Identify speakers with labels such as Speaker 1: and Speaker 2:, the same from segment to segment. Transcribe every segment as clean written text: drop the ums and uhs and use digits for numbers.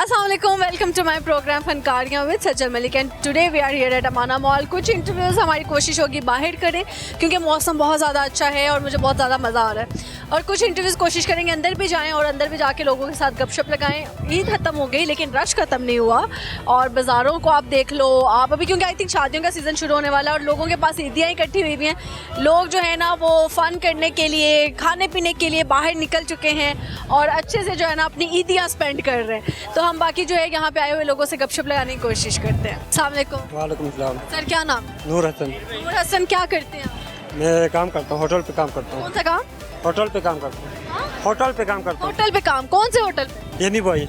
Speaker 1: Assalamualaikum, welcome to my program Funkariyan with Sajjal Malik and today we are here at Amana mall. कुछ interviews हमारी कोशिश होगी बाहर करें क्योंकि मौसम बहुत ज़्यादा अच्छा है और मुझे बहुत ज़्यादा मज़ा आ रहा है, और कुछ इंटरव्यूज़ कोशिश करेंगे अंदर भी जाएं और अंदर भी जाके लोगों के साथ गपशप लगाएं। ईद ख़त्म हो गई लेकिन रश ख़त्म नहीं हुआ और बाज़ारों को आप देख लो आप अभी, क्योंकि आई थिंक शादियों का सीज़न शुरू होने वाला है और लोगों के पास ईदियाँ इकट्ठी हुई हुई हैं। लोग जो है ना वो फ़न करने के लिए, खाने पीने के लिए बाहर निकल चुके हैं और अच्छे से जो है ना अपनी ईदियाँ स्पेंड कर रहे हैं। तो हम बाकी जो है यहाँ पे आए हुए लोगों से गपशप लगाने की कोशिश करते हैं। अस्सलाम वालेकुम।
Speaker 2: वालेकुम सलाम।
Speaker 1: सर क्या नाम?
Speaker 2: नूर हसन।
Speaker 1: नूर हसन, क्या करते हैं आप?
Speaker 2: मैं काम करता हूँ, होटल पे काम करता हूँ।
Speaker 1: कौन सा काम?
Speaker 2: होटल पे काम करता हूँ। होटल पे काम करता हूँ।
Speaker 1: होटल पे काम? कौन से होटल पे?
Speaker 2: यानी भाई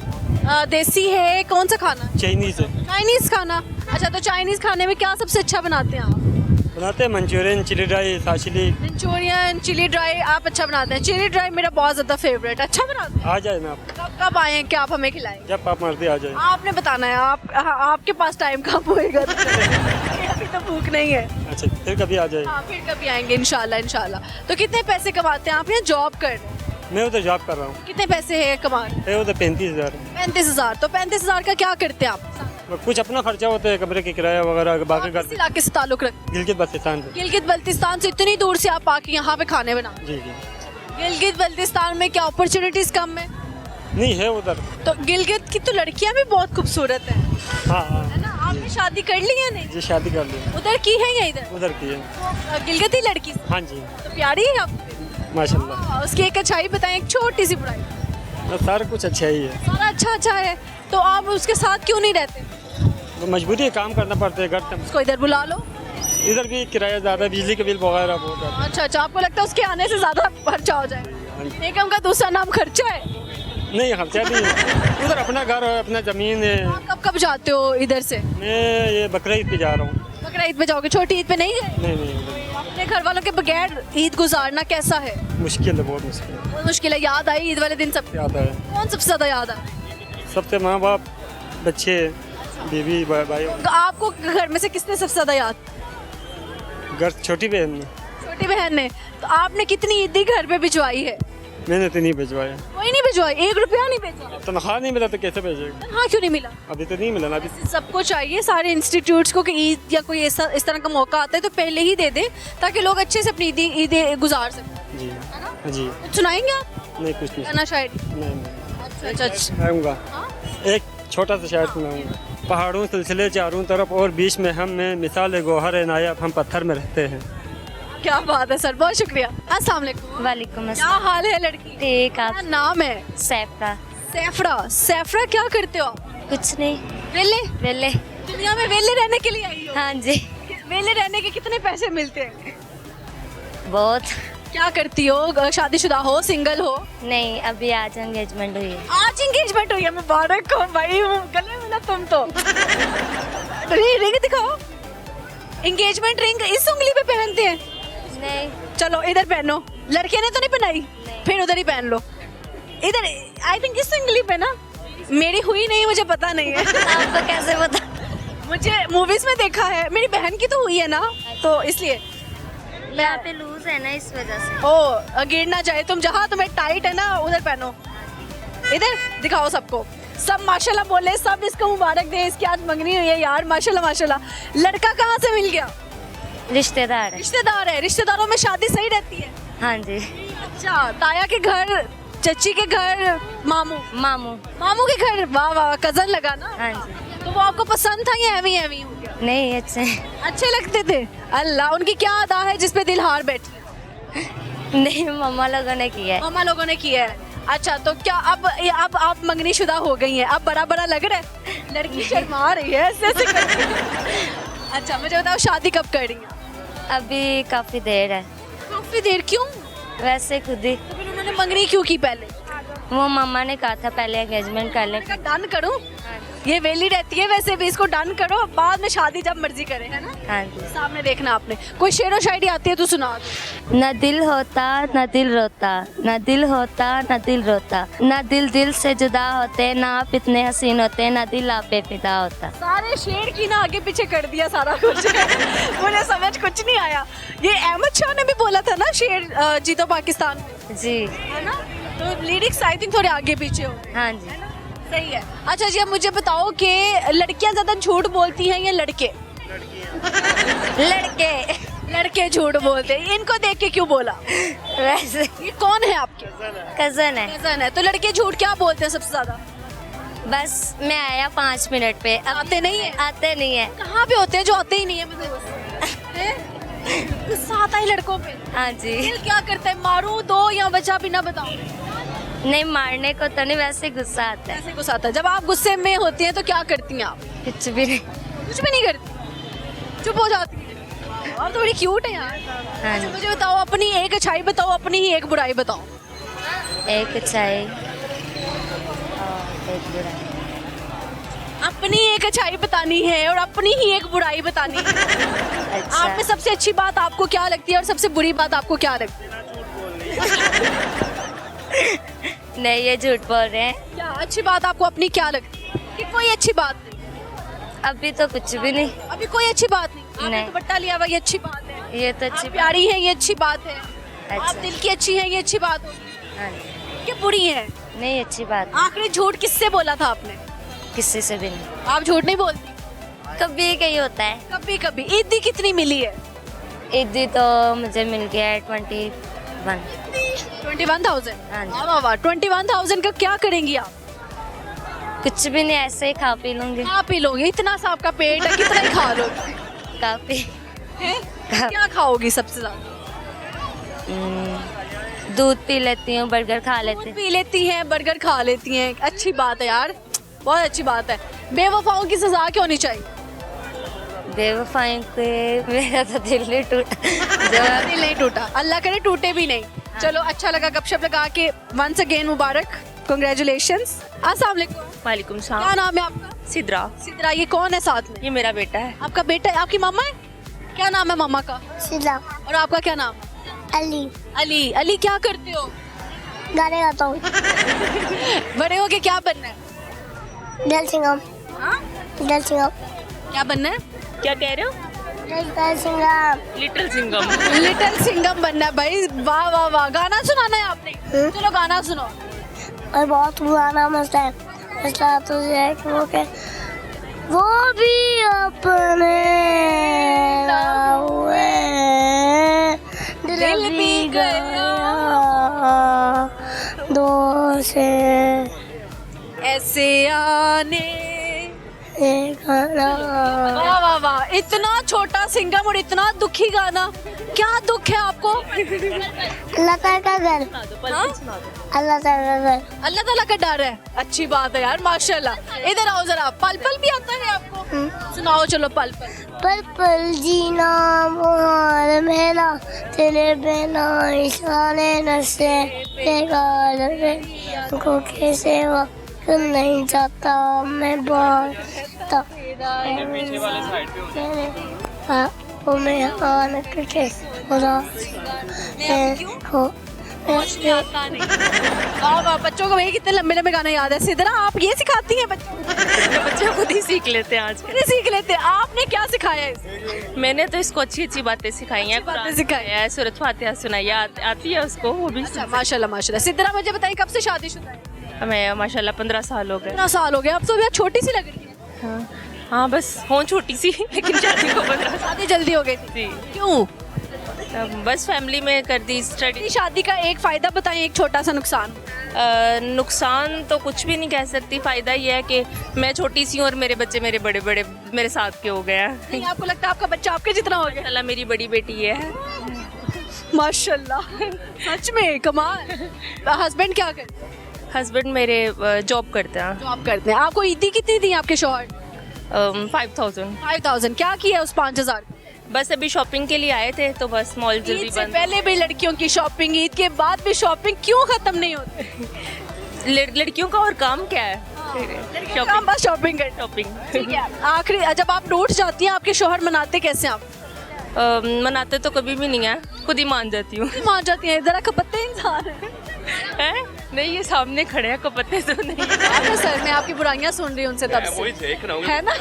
Speaker 1: देसी है? कौन सा खाना?
Speaker 2: चाइनीज है।
Speaker 1: चाइनीज खाना। अच्छा, तो चाइनीज खाने में क्या सबसे अच्छा बनाते हैं आप?
Speaker 2: बनाते हैं Manchurian, chilli dry, shashlik.
Speaker 1: Manchurian, chilli dry आप अच्छा बनाते हैं? चिली ड्राई मेरा बहुत ज़्यादा फेवरेट। अच्छा बनाते हैं?
Speaker 2: आ जाए ना आप,
Speaker 1: कब कब आए हैं कि आप हमें खिलाएं?
Speaker 2: जब आप मर्जी आ जाए।
Speaker 1: आपने बताना है, आपके पास टाइम कब होएगा? अभी तो भूख नहीं है।
Speaker 2: अच्छा, फिर कभी आ जाए।
Speaker 1: हाँ, फिर कभी आएंगे इंशाल्लाह इंशाल्लाह। तो कितने पैसे कमाते हैं आप? यहाँ जॉब कर रहे हैं?
Speaker 2: मैं उधर जॉब कर रहा हूँ।
Speaker 1: कितने पैसे है कमा रहे हैं?
Speaker 2: मैं उधर 35,000।
Speaker 1: 35,000। तो 35,000 का क्या करते हैं आप?
Speaker 2: कुछ अपना खर्चा होता है, कमरे की किराया वगैरह, बाकी
Speaker 1: आप किस इलाके से ताल्लुक रखते हैं?
Speaker 2: गिलगित बल्तिस्तान पे।
Speaker 1: गिलगित बल्तिस्तान से इतनी दूर से आप आके यहाँ पे खाने बना?
Speaker 2: जी जी।
Speaker 1: गिलगित बल्तिस्तान में क्या अपॉर्चुनिटीज कम है?
Speaker 2: नहीं है उधर।
Speaker 1: तो गिलगित की तो लड़कियाँ भी बहुत खूबसूरत है
Speaker 2: हाँ हाँ
Speaker 1: ना? आपने शादी कर ली है नहीं?
Speaker 2: जी, शादी कर ली।
Speaker 1: उधर की है या इधर?
Speaker 2: उधर की है।
Speaker 1: वो गिलगित ही लड़की से?
Speaker 2: हाँ जी,
Speaker 1: तो प्यारी है आपको?
Speaker 2: माशाल्लाह।
Speaker 1: उसकी एक अच्छाई बताएं, एक छोटी सी बुराई।
Speaker 2: सारा कुछ अच्छा ही है।
Speaker 1: सारा अच्छा है, तो आप उसके साथ क्यों नहीं रहते?
Speaker 2: तो मजबूरी है, काम करना पड़ता है, घर से।
Speaker 1: उसको इधर बुला लो।
Speaker 2: इधर भी किराया ज़्यादा, बिजली के बिल वगैरह बहुत ज़्यादा।
Speaker 1: अच्छा अच्छा, आपको लगता है उसके आने से ज्यादा खर्चा हो जाएगा?
Speaker 2: हाँ जी।
Speaker 1: निगम का दूसरा नाम खर्चा है।
Speaker 2: नहीं, खर्चा नहीं है। उधर अपना घर है, अपना ज़मीन है।
Speaker 1: आप कब कब जाते हो इधर से?
Speaker 2: मैं ये बकरा ईद पे जा रहा हूँ।
Speaker 1: बकरा ईद पे जाओगे? छोटी ईद पे नहीं गए?
Speaker 2: नहीं नहीं,
Speaker 1: अपने घर वालों के बगैर ईद गुजारना कैसा है?
Speaker 2: मुश्किल है, बहुत मुश्किल है।
Speaker 1: बहुत मुश्किल है। याद आई ईद वाले दिन सब?
Speaker 2: आता है
Speaker 1: कौन सबसे ज्यादा याद आई?
Speaker 2: सबसे, माँ बाप, बच्चे, बीवी, भाई।
Speaker 1: तो आपको घर में से किसने सबसे ज्यादा याद?
Speaker 2: घर छोटी बहन ने।
Speaker 1: छोटी बहन ने। तो आपने कितनी ईदी घर पे भिजवाई है?
Speaker 2: मैंने तो नहीं भिजवाया।
Speaker 1: कोई नहीं भिजवाई? 1 रुपया नहीं भेजा?
Speaker 2: तनख्वाह नहीं मिला तो कैसे भेजेगा?
Speaker 1: हाँ, क्यों नहीं मिला?
Speaker 2: अभी तो नहीं मिला ना। अभी
Speaker 1: सबको चाहिए, सारे इंस्टीट्यूट्स को, कि ईद या कोई ऐसा इस तरह का मौका आता है तो पहले ही दे दे ताकि लोग अच्छे से अपनी ईदें गुजार सकें।
Speaker 2: जी
Speaker 1: है ना?
Speaker 2: जी।
Speaker 1: कुछ सुनाएंगे आप?
Speaker 2: नहीं, कुछ नहीं।
Speaker 1: गाना शायरी?
Speaker 2: नहीं,
Speaker 1: अच्छा अच्छा।
Speaker 2: आऊँगा।
Speaker 1: हाँ?
Speaker 2: एक छोटा सा शायर सुनाऊँगा। पहाड़ों सिलसिले चारों तरफ और बीच में हम में मिसाल गोहर नायाब, हम पत्थर में रहते हैं।
Speaker 1: क्या बात है सर, बहुत शुक्रिया। अस्सलाम वालेकुम।
Speaker 3: वालेकुम
Speaker 1: क्या
Speaker 3: अस्सलाम।
Speaker 1: हाल है लड़की?
Speaker 3: ठीक,
Speaker 1: क्या
Speaker 3: आप?
Speaker 1: नाम है?
Speaker 3: सैफरा।
Speaker 1: सैफरा। सैफरा, क्या करते हो आप?
Speaker 3: कुछ नहीं,
Speaker 1: वेले?
Speaker 3: वेले।
Speaker 1: दुनिया में वेले रहने के लिए आई हो?
Speaker 3: हाँ जी।
Speaker 1: वेले रहने के कितने पैसे मिलते हैं?
Speaker 3: बहुत।
Speaker 1: क्या करती हो? शादीशुदा हो, सिंगल हो?
Speaker 3: नहीं, अभी आज एंगेजमेंट हुई है।
Speaker 1: आज एंगेजमेंट हुई है? मुबारक हो भाई, गले मिला तुम तो। रिंग दिखाओ। एंगेजमेंट रिंग इस उंगली पे पहनते हैं?
Speaker 3: नहीं।
Speaker 1: चलो इधर पहनो। लड़के ने तो नहीं पहनाई?
Speaker 3: नहीं।
Speaker 1: फिर उधर ही पहन लो। इधर आई थिंक इस उंगली पे ना। मेरी हुई नहीं, मुझे पता नहीं है।
Speaker 3: आपको कैसे पता?
Speaker 1: मुझे मूवीज में देखा है, मेरी बहन की तो हुई है ना, तो इसलिए।
Speaker 3: यहाँ पे लूज है ना, इस वजह से।
Speaker 1: ओ, गिर ना जाए। तुम जहाँ तुम्हें टाइट है ना उधर पहनो। इधर दिखाओ सबको। सब माशाल्लाह बोले, सब इसको मुबारक दे, इसकी आज मंगनी हुई है यार। माशाल्लाह माशाल्लाह। लड़का कहाँ से मिल गया?
Speaker 3: रिश्तेदार है।
Speaker 1: रिश्तेदार है? रिश्तेदारों में शादी सही रहती है?
Speaker 3: हाँ जी।
Speaker 1: अच्छा, ताया के घर, चची के घर, मामू?
Speaker 3: मामू।
Speaker 1: मामू के घर। वाह वाह, कजन लगा ना।
Speaker 3: हाँ जी।
Speaker 1: तो वो आपको पसंद था या एवी एवी हो गया?
Speaker 3: नहीं, अच्छे।
Speaker 1: अच्छे लगते थे? अल्लाह, उनकी क्या अदा है जिसपे दिल हार बैठी?
Speaker 3: नहीं, मम्मा लोगों ने किया है।
Speaker 1: मामा लोगों ने किया है। अच्छा, तो क्या अब आप मंगनी शुदा हो गई हैं, अब बड़ा बड़ा लग रहा है? लड़की शर्मा रही है ऐसे ऐसे करके। अच्छा, मुझे बताओ शादी कब कर रही हैं?
Speaker 3: अभी काफी देर है।
Speaker 1: काफी देर? क्यों?
Speaker 3: वैसे खुद ही।
Speaker 1: तो फिर उन्होंने मंगनी क्यों की पहले?
Speaker 3: वो मम्मा ने कहा था पहले एंगेजमेंट कर ले।
Speaker 1: मैंने कहा डन करूं? ये वेली रहती है वैसे भी, इसको डन करो, बाद में शादी जब मर्जी करे, है ना?
Speaker 3: हाँ जी।
Speaker 1: सामने देखना आपने। कोई शेरो शायरी आती है तो सुना दो।
Speaker 3: न दिल होता न दिल रोता, न दिल होता न दिल रोता, न दिल दिल से जुदा होते, न आप इतने हसीन होते, न दिल आप पे फिदा होता।
Speaker 1: सारे शेर की ना आगे पीछे कर दिया सारा कुछ। मुझे समझ कुछ नहीं आया। ये अहमद शाह ने भी बोला था ना, शेर जीतो पाकिस्तान,
Speaker 3: जी।
Speaker 1: है ना? तो लिरिक्स आई थिंक थोड़े आगे पीछे हो।
Speaker 3: हाँ जी।
Speaker 1: सही है। अच्छा जी, अब मुझे बताओ कि लड़कियां ज्यादा झूठ बोलती हैं या लड़के? लड़के झूठ बोलते हैं। इनको देख के क्यों बोला?
Speaker 3: वैसे
Speaker 1: ये कौन है आपके?
Speaker 3: कजन है।
Speaker 1: कजन है। तो लड़के झूठ क्या बोलते हैं सबसे ज्यादा?
Speaker 3: बस मैं आया 5 मिनट पे, अब
Speaker 1: आते नहीं है?
Speaker 3: आते नहीं है।
Speaker 1: कहाँ पे होते हैं जो आते ही नहीं है? गुस्सा आता है लड़कों पे।
Speaker 3: हाँ जी।
Speaker 1: दिल क्या करता है, मारूं दो या बचा बिना बताओ?
Speaker 3: नहीं, मारने को तो नहीं, वैसे गुस्सा आता है।
Speaker 1: ऐसे गुस्सा आता है। जब आप गुस्से में होती हैं तो क्या करती हैं आप?
Speaker 3: कुछ भी नहीं।
Speaker 1: कुछ भी नहीं करती, चुप हो जाती है। आप तो बड़ी क्यूट है यार।
Speaker 3: हाँ
Speaker 1: अच्छा,
Speaker 3: जी।
Speaker 1: मुझे बताओ, अपनी एक अच्छाई बताओ, अपनी ही एक बुराई बताओ।
Speaker 3: एक अच्छाई एक बुराई।
Speaker 1: अपनी एक अच्छाई बतानी है और अपनी ही एक बुराई बतानी है।
Speaker 3: अच्छा।
Speaker 1: आप में सबसे अच्छी बात आपको क्या लगती है और सबसे बुरी बात आपको क्या लगती है?
Speaker 3: नहीं, ये झूठ बोल रहे हैं।
Speaker 1: क्या अच्छी बात आपको अपनी क्या लगती है? कि कोई अच्छी बात नहीं?
Speaker 3: अभी तो कुछ भी नहीं।
Speaker 1: अभी कोई अच्छी बात नहीं। आपने
Speaker 3: नहीं।
Speaker 1: दुपट्टा लिया हुआ, ये अच्छी बात है।
Speaker 3: ये तो अच्छी
Speaker 1: आप प्यारी है, ये अच्छी बात है। आप
Speaker 3: अच्छा।
Speaker 1: दिल की अच्छी है, ये अच्छी बात होगी।
Speaker 3: हाँ जी।
Speaker 1: कि बुरी है?
Speaker 3: नहीं, अच्छी बात।
Speaker 1: आखिरी झूठ किससे बोला था आपने?
Speaker 3: किसी से भी नहीं।
Speaker 1: आप झूठ नहीं बोलती?
Speaker 3: कभी कहीं होता है।
Speaker 1: कभी कभी। ईदी कितनी मिली है?
Speaker 3: ईदी तो मुझे मिल गया है 21।
Speaker 1: 21,000।
Speaker 3: हाँ जी।
Speaker 1: वाह वाह। 21,000 का क्या करेंगी आप?
Speaker 3: कुछ भी नहीं, ऐसे ही खा पी लूंगी।
Speaker 1: खा पी लोगे? इतना सा आपका पेट है, कितना ही खा लोगे?
Speaker 3: काफी।
Speaker 1: क्या खाओगी सबसे ज्यादा?
Speaker 3: दूध पी लेती हूँ, बर्गर खा लेती
Speaker 1: दूध पी लेती हैं, बर्गर खा लेती हैं। अच्छी बात है यार, बहुत अच्छी बात है। बेवफाओं की सजा क्या होनी चाहिए?
Speaker 3: बेवफाई पे मेरा तो दिल नहीं टूटा।
Speaker 1: दिल नहीं टूटा, अल्लाह करे टूटे भी नहीं। चलो, अच्छा लगा गपशप लगा के। वंस अगेन मुबारक, कांग्रेचुलेशंस। अस्सलाम वालेकुम।
Speaker 4: वालेकुम
Speaker 1: क्या
Speaker 4: सलाम।
Speaker 1: नाम है आपका?
Speaker 4: सिद्रा,
Speaker 1: सिद्रा। ये कौन है साथ में?
Speaker 4: ये मेरा बेटा है।
Speaker 1: आपका बेटा है? आपकी मम्मा है? क्या नाम है मम्मा का?
Speaker 5: शीला,
Speaker 1: और आपका क्या नाम?
Speaker 5: अली,
Speaker 1: अली। अली, क्या करते हो?
Speaker 5: गाने गाता हूँ।
Speaker 1: बड़े होके क्या बनना है?
Speaker 5: दल सिंगम,
Speaker 1: हाँ?
Speaker 5: दल सिंगम,
Speaker 1: क्या बनना है?
Speaker 4: क्या कह रहे हो?
Speaker 5: दल सिंगम।
Speaker 4: लिटिल सिंगम।
Speaker 1: लिटिल सिंगम बनना है भाई। वाह वाह वाह। गाना सुनाना है आपने? चलो गाना सुनो।
Speaker 5: और बहुत पुराना मसला है। मसला तो ये है कि वो भी अपने हुए, दिल भी गया दो से
Speaker 1: ऐसे आने।
Speaker 5: एक गाना।
Speaker 1: वाह वाह वाह। इतना छोटा सिंगम और इतना दुखी गाना। क्या दुख है आपको?
Speaker 5: अल्लाह ताला का घर,
Speaker 1: हाँ?
Speaker 5: अल्लाह ताला का घर।
Speaker 1: अल्लाह ताला का डर है। अच्छी बात है यार, माशाल्लाह। इधर आओ जरा। पल पल भी आता है आपको? सुनाओ चलो पल पल।
Speaker 5: पल पल जीना मुहाल मेरा, तेरे बिना इशारे नशे बेकार है। को कैसे वक्त नहीं जाता, मैं बहुत वो मैं आने के कैसे खुदा को
Speaker 1: वाह वाह। बच्चों को भाई कितने लंबे लंबे गाने याद है। सिद्रा, आप ये सिखाती हैं बच्चों को?
Speaker 4: बच्चे खुद ही सीख लेते हैं आजकल।
Speaker 1: नहीं सीख लेते। आपने क्या सिखाया है इसे?
Speaker 4: मैंने तो इसको अच्छी अच्छी बातें सिखाई हैं।
Speaker 1: अच्छी बातें
Speaker 4: कुरान
Speaker 1: सिखाई
Speaker 4: सिखाया है, सूरत फातिहा सुनाई है, आती है उसको वो भी।
Speaker 1: माशाल्लाह माशाल्लाह। सिद्रा, मुझे बताइए कब से शादीशुदा है?
Speaker 4: हमें माशाल्लाह 15 साल हो गए।
Speaker 1: 15 साल हो गए। अब तो अभी छोटी सी लग रही है।
Speaker 4: हाँ बस हूँ छोटी सी, लेकिन शादी को 15 साल।
Speaker 1: शादी जल्दी हो गई थी?
Speaker 4: जी।
Speaker 1: क्यों?
Speaker 4: बस फैमिली में कर दी स्टडी।
Speaker 1: शादी का एक फायदा बताएं, एक छोटा सा नुकसान।
Speaker 4: नुकसान तो कुछ भी नहीं कह सकती। फ़ायदा ये है कि मैं छोटी सी हूँ और मेरे बच्चे मेरे बड़े बड़े मेरे साथ के हो गए हैं।
Speaker 1: नहीं, आपको लगता है आपका बच्चा आपके जितना हो गया?
Speaker 4: माशाल्लाह मेरी बड़ी बेटी ये है।
Speaker 1: माशाल्लाह। सच में कमाल। हस्बैंड क्या करते हैं?
Speaker 4: हस्बैंड मेरे जॉब करते हैं।
Speaker 1: जॉब करते हैं। आपको ईदी कितनी दी आपके शौहर?
Speaker 4: 5000।
Speaker 1: 5,000। क्या किया उस 5,000?
Speaker 4: बस अभी शॉपिंग के लिए आए थे तो बस मॉल जल्दी
Speaker 1: ईद से
Speaker 4: बंद।
Speaker 1: पहले भी लड़कियों की शॉपिंग, ईद के बाद भी शॉपिंग, क्यों खत्म नहीं होती?
Speaker 4: लड़कियों का और काम क्या है?
Speaker 1: लड़कियों का काम बस शॉपिंग करना।
Speaker 4: शॉपिंग।
Speaker 1: ठीक है। आखिरी जब आप रूठ जाती हैं, आपके शौहर मनाते कैसे आप?
Speaker 4: मनाते तो कभी भी नहीं है, खुद ही मान जाती हूँ।
Speaker 1: मान जाती हैं, जरा खपत्ते इंसान है।
Speaker 4: नहीं, ये सामने खड़े हैं, को पता तो नहीं।
Speaker 1: आपके सर में आपकी बुराइयां सुन रही हूँ उनसे तब से,
Speaker 6: वही देख रहा हूँ।
Speaker 1: है ना?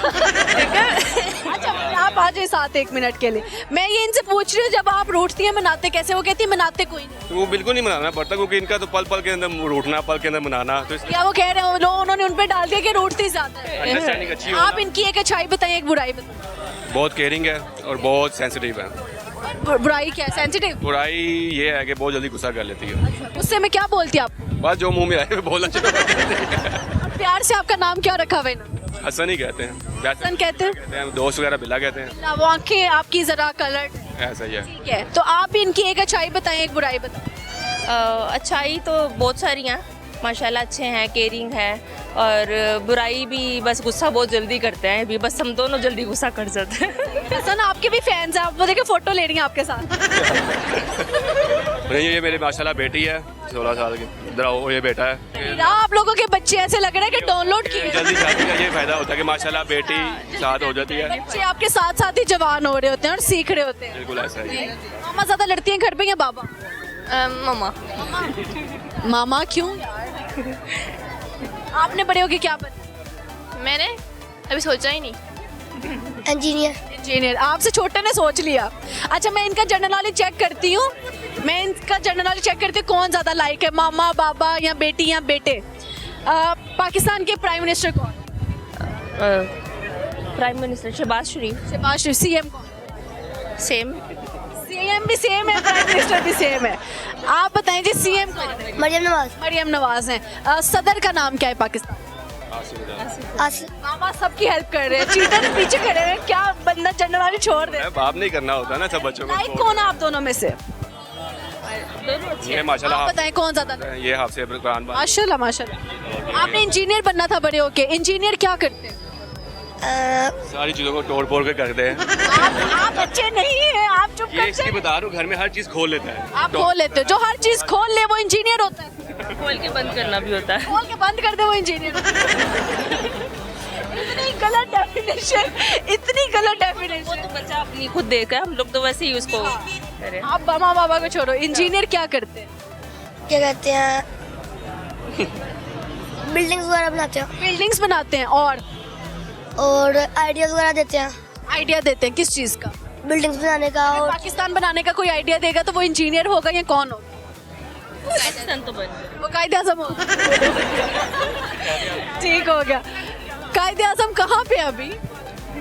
Speaker 1: अच्छा आप आ जाइए साथ 1 मिनट के लिए। मैं ये इनसे पूछ रही हूँ, जब आप रूठती हैं मनाते कैसे? वो कहती है मनाते कोई नहीं।
Speaker 6: तो वो बिल्कुल नहीं मनाना पड़ता, क्योंकि इनका तो पल पल के अंदर रूठना, पल के अंदर मनाना, तो इसलिए
Speaker 1: क्या वो कह रहे हो उन्होंने उन पे डाल दिया कि रूठती ज्यादा है?
Speaker 6: अंडरस्टैंडिंग अच्छी हो
Speaker 1: आप
Speaker 6: ना।
Speaker 1: इनकी एक अच्छाई बताइए, एक बुराई बताइए।
Speaker 6: बहुत केयरिंग है और बहुत सेंसिटिव है।
Speaker 1: बुराई क्या है? सेंसिटिव?
Speaker 6: बुराई ये है कि बहुत जल्दी गुस्सा कर लेती है।
Speaker 1: उससे मैं क्या बोलती आप?
Speaker 6: बस जो मुंह में आए बोलना चाहिए।
Speaker 1: प्यार से आपका नाम क्या रखा हुआ है ना?
Speaker 6: हसन ही कहते हैं,
Speaker 1: हसन कहते हैं?
Speaker 6: कहते हैं, दोस्त वगैरह बिल्ला कहते हैं,
Speaker 1: ना, वो आंखें आपकी जरा कलर
Speaker 6: ऐसा ही है।
Speaker 1: ठीक है। तो आप इनकी एक अच्छाई बताएं, एक बुराई बताएं।
Speaker 4: अच्छाई तो बहुत सारी हैं माशाल्लाह, अच्छे हैं, केयरिंग है, और बुराई भी बस गुस्सा बहुत जल्दी करते हैं, भी बस हम दोनों जल्दी गुस्सा कर जाते हैं।
Speaker 1: हसन आपके भी फैंस हैं, आप वो देखे फोटो ले रही हैं आपके साथ।
Speaker 6: नहीं, ये मेरी माशाल्लाह बेटी है 16 साल की। इधर आओ, ये बेटा है।
Speaker 1: मेरा आप लोगों के बच्चे ऐसे लग रहा है कि डाउनलोड किए हैं।
Speaker 6: जल्दी शादी का ये फायदा होता है कि माशाल्लाह बेटी साथ हो जाती है।
Speaker 1: बच्चे आपके साथ साथ ही जवान हो रहे होते हैं और सीख रहे होते हैं।
Speaker 6: बिल्कुल ऐसा ही है।
Speaker 1: मामा ज्यादा लड़ती हैं घर पे या बाबा?
Speaker 4: मम्मा।
Speaker 1: मामा क्यों यार? आपने बड़े होके क्या बना?
Speaker 4: मैंने अभी सोचा ही नहीं।
Speaker 5: इंजीनियर।
Speaker 1: इंजीनियर। आपसे छोटे ने सोच लिया। अच्छा मैं इनका जनरल नॉलेज चेक करती हूँ, मैं इनका जनरल नॉलेज चेक करती हूँ कौन ज़्यादा लाइक है, मामा बाबा या बेटी या बेटे। पाकिस्तान के प्राइम मिनिस्टर कौन?
Speaker 4: प्राइम मिनिस्टर शहबाज शरीफ।
Speaker 1: शहबाज शरीफ। सीएम कौन?
Speaker 4: सेम।
Speaker 1: सीएम भी सेम है, प्राइम मिनिस्टर भी सेम है। आप बताएं जी सीएम कौन है?
Speaker 5: मरियम नवाज।
Speaker 1: मरियम नवाज हैं। सदर का नाम क्या है पाकिस्तान?
Speaker 5: आसिफ।
Speaker 1: मामा सबकी हेल्प कर रहे हैं, चीटर पीछे खड़े हैं, क्या बंदा जनरल नॉलेज छोड़ दे।
Speaker 6: बाप नहीं करना होता ना सब बच्चों
Speaker 1: लाइक
Speaker 6: को।
Speaker 1: कौन है आप दोनों में से?
Speaker 6: ये माशाल्लाह
Speaker 1: आप बताएं कौन ज्यादा?
Speaker 6: ये हाफिज़ कुरान बात।
Speaker 1: माशाल्लाह माशाल्लाह। आपने इंजीनियर बनना था बड़े होके, इंजीनियर क्या करते हैं?
Speaker 6: सारी चीज़ों को तोड़ फोड़ के करते हैं।
Speaker 1: आप अच्छे नहीं हैं, आप चुप
Speaker 6: ये
Speaker 1: कर
Speaker 6: इसलिए
Speaker 1: जाइए।
Speaker 6: बता रहा हूँ, घर में हर चीज़ खोल लेता है।
Speaker 1: आप खोल लेते हो, जो हर चीज खोल ले वो इंजीनियर होता है।
Speaker 4: खोल के बंद करना भी होता है।
Speaker 1: खोल के बंद कर दे वो इंजीनियर। इतनी गलत डेफिनेशन, इतनी गलत
Speaker 4: वो
Speaker 1: डेफिनेशन।
Speaker 4: तो बच्चा अपनी खुद देखा है, हम लोग तो वैसे ही उसको करें।
Speaker 1: आप मामा बाबा को छोड़ो, इंजीनियर क्या करते हैं?
Speaker 5: क्या कहते हैं, बिल्डिंग्स वगैरह बनाते हैं
Speaker 1: बिल्डिंग्स बनाते हैं
Speaker 5: और आइडियाज वगैरह देते हैं
Speaker 1: आइडिया देते हैं किस चीज का?
Speaker 5: बिल्डिंग्स बनाने का। और
Speaker 1: पाकिस्तान बनाने का कोई आइडिया देगा तो वो इंजीनियर होगा या कौन होगा?
Speaker 4: पाकिस्तान तो बन गया।
Speaker 1: वो कायदे आजम होगा। ठीक हो गया। कायदे आजम कहाँ पे अभी?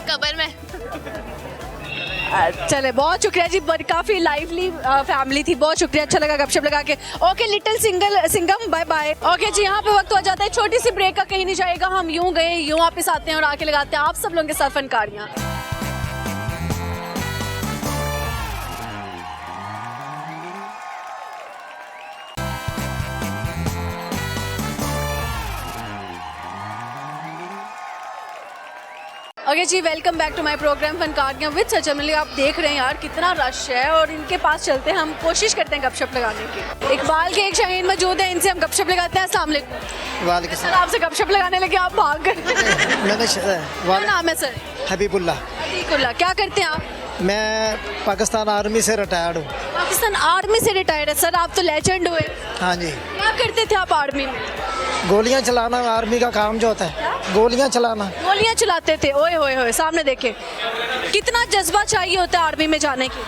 Speaker 4: कबर में।
Speaker 1: चले बहुत शुक्रिया जी, काफी लाइवली फैमिली थी, बहुत शुक्रिया, अच्छा लगा गपशप लगा के। Okay little Singham bye bye. Okay जी, यहाँ पे वक्त हो जाता है छोटी सी ब्रेक का, कहीं नहीं जाएगा, हम यूं गए यूं वापस आते हैं और आके लगाते हैं आप सब लोगों के साथ फनकारियाँ। ओके जी, welcome back to my program Funkariyan with Sachal Malik. आप देख रहे हैं यार कितना रश है और इनके पास चलते हैं, हम कोशिश करते हैं गपशप लगाने की। इकबाल के एक शाहीन मौजूद है, इनसे हम गपशप लगाते हैं। अस्सलाम वालेकुम।
Speaker 7: वालेकुम
Speaker 1: सर आपसे गपशप लगाने लगे आप भाग गए। क्या नाम है सर?
Speaker 7: हबीबुल्ला।
Speaker 1: हबीबुल्ला। क्या करते हैं आप?
Speaker 7: मैं पाकिस्तान आर्मी से रिटायर्ड हूँ।
Speaker 1: पाकिस्तान आर्मी से रिटायर्ड है सर, आप तो लेजेंड हुए।
Speaker 7: हाँ जी।
Speaker 1: क्या करते थे आप आर्मी में?
Speaker 7: गोलियाँ चलाना आर्मी का काम जो होता है, गोलियाँ चलाना।
Speaker 1: गोलियाँ चलाते थे? ओए होए होए, सामने देखे। कितना जज्बा चाहिए होता है आर्मी में जाने की?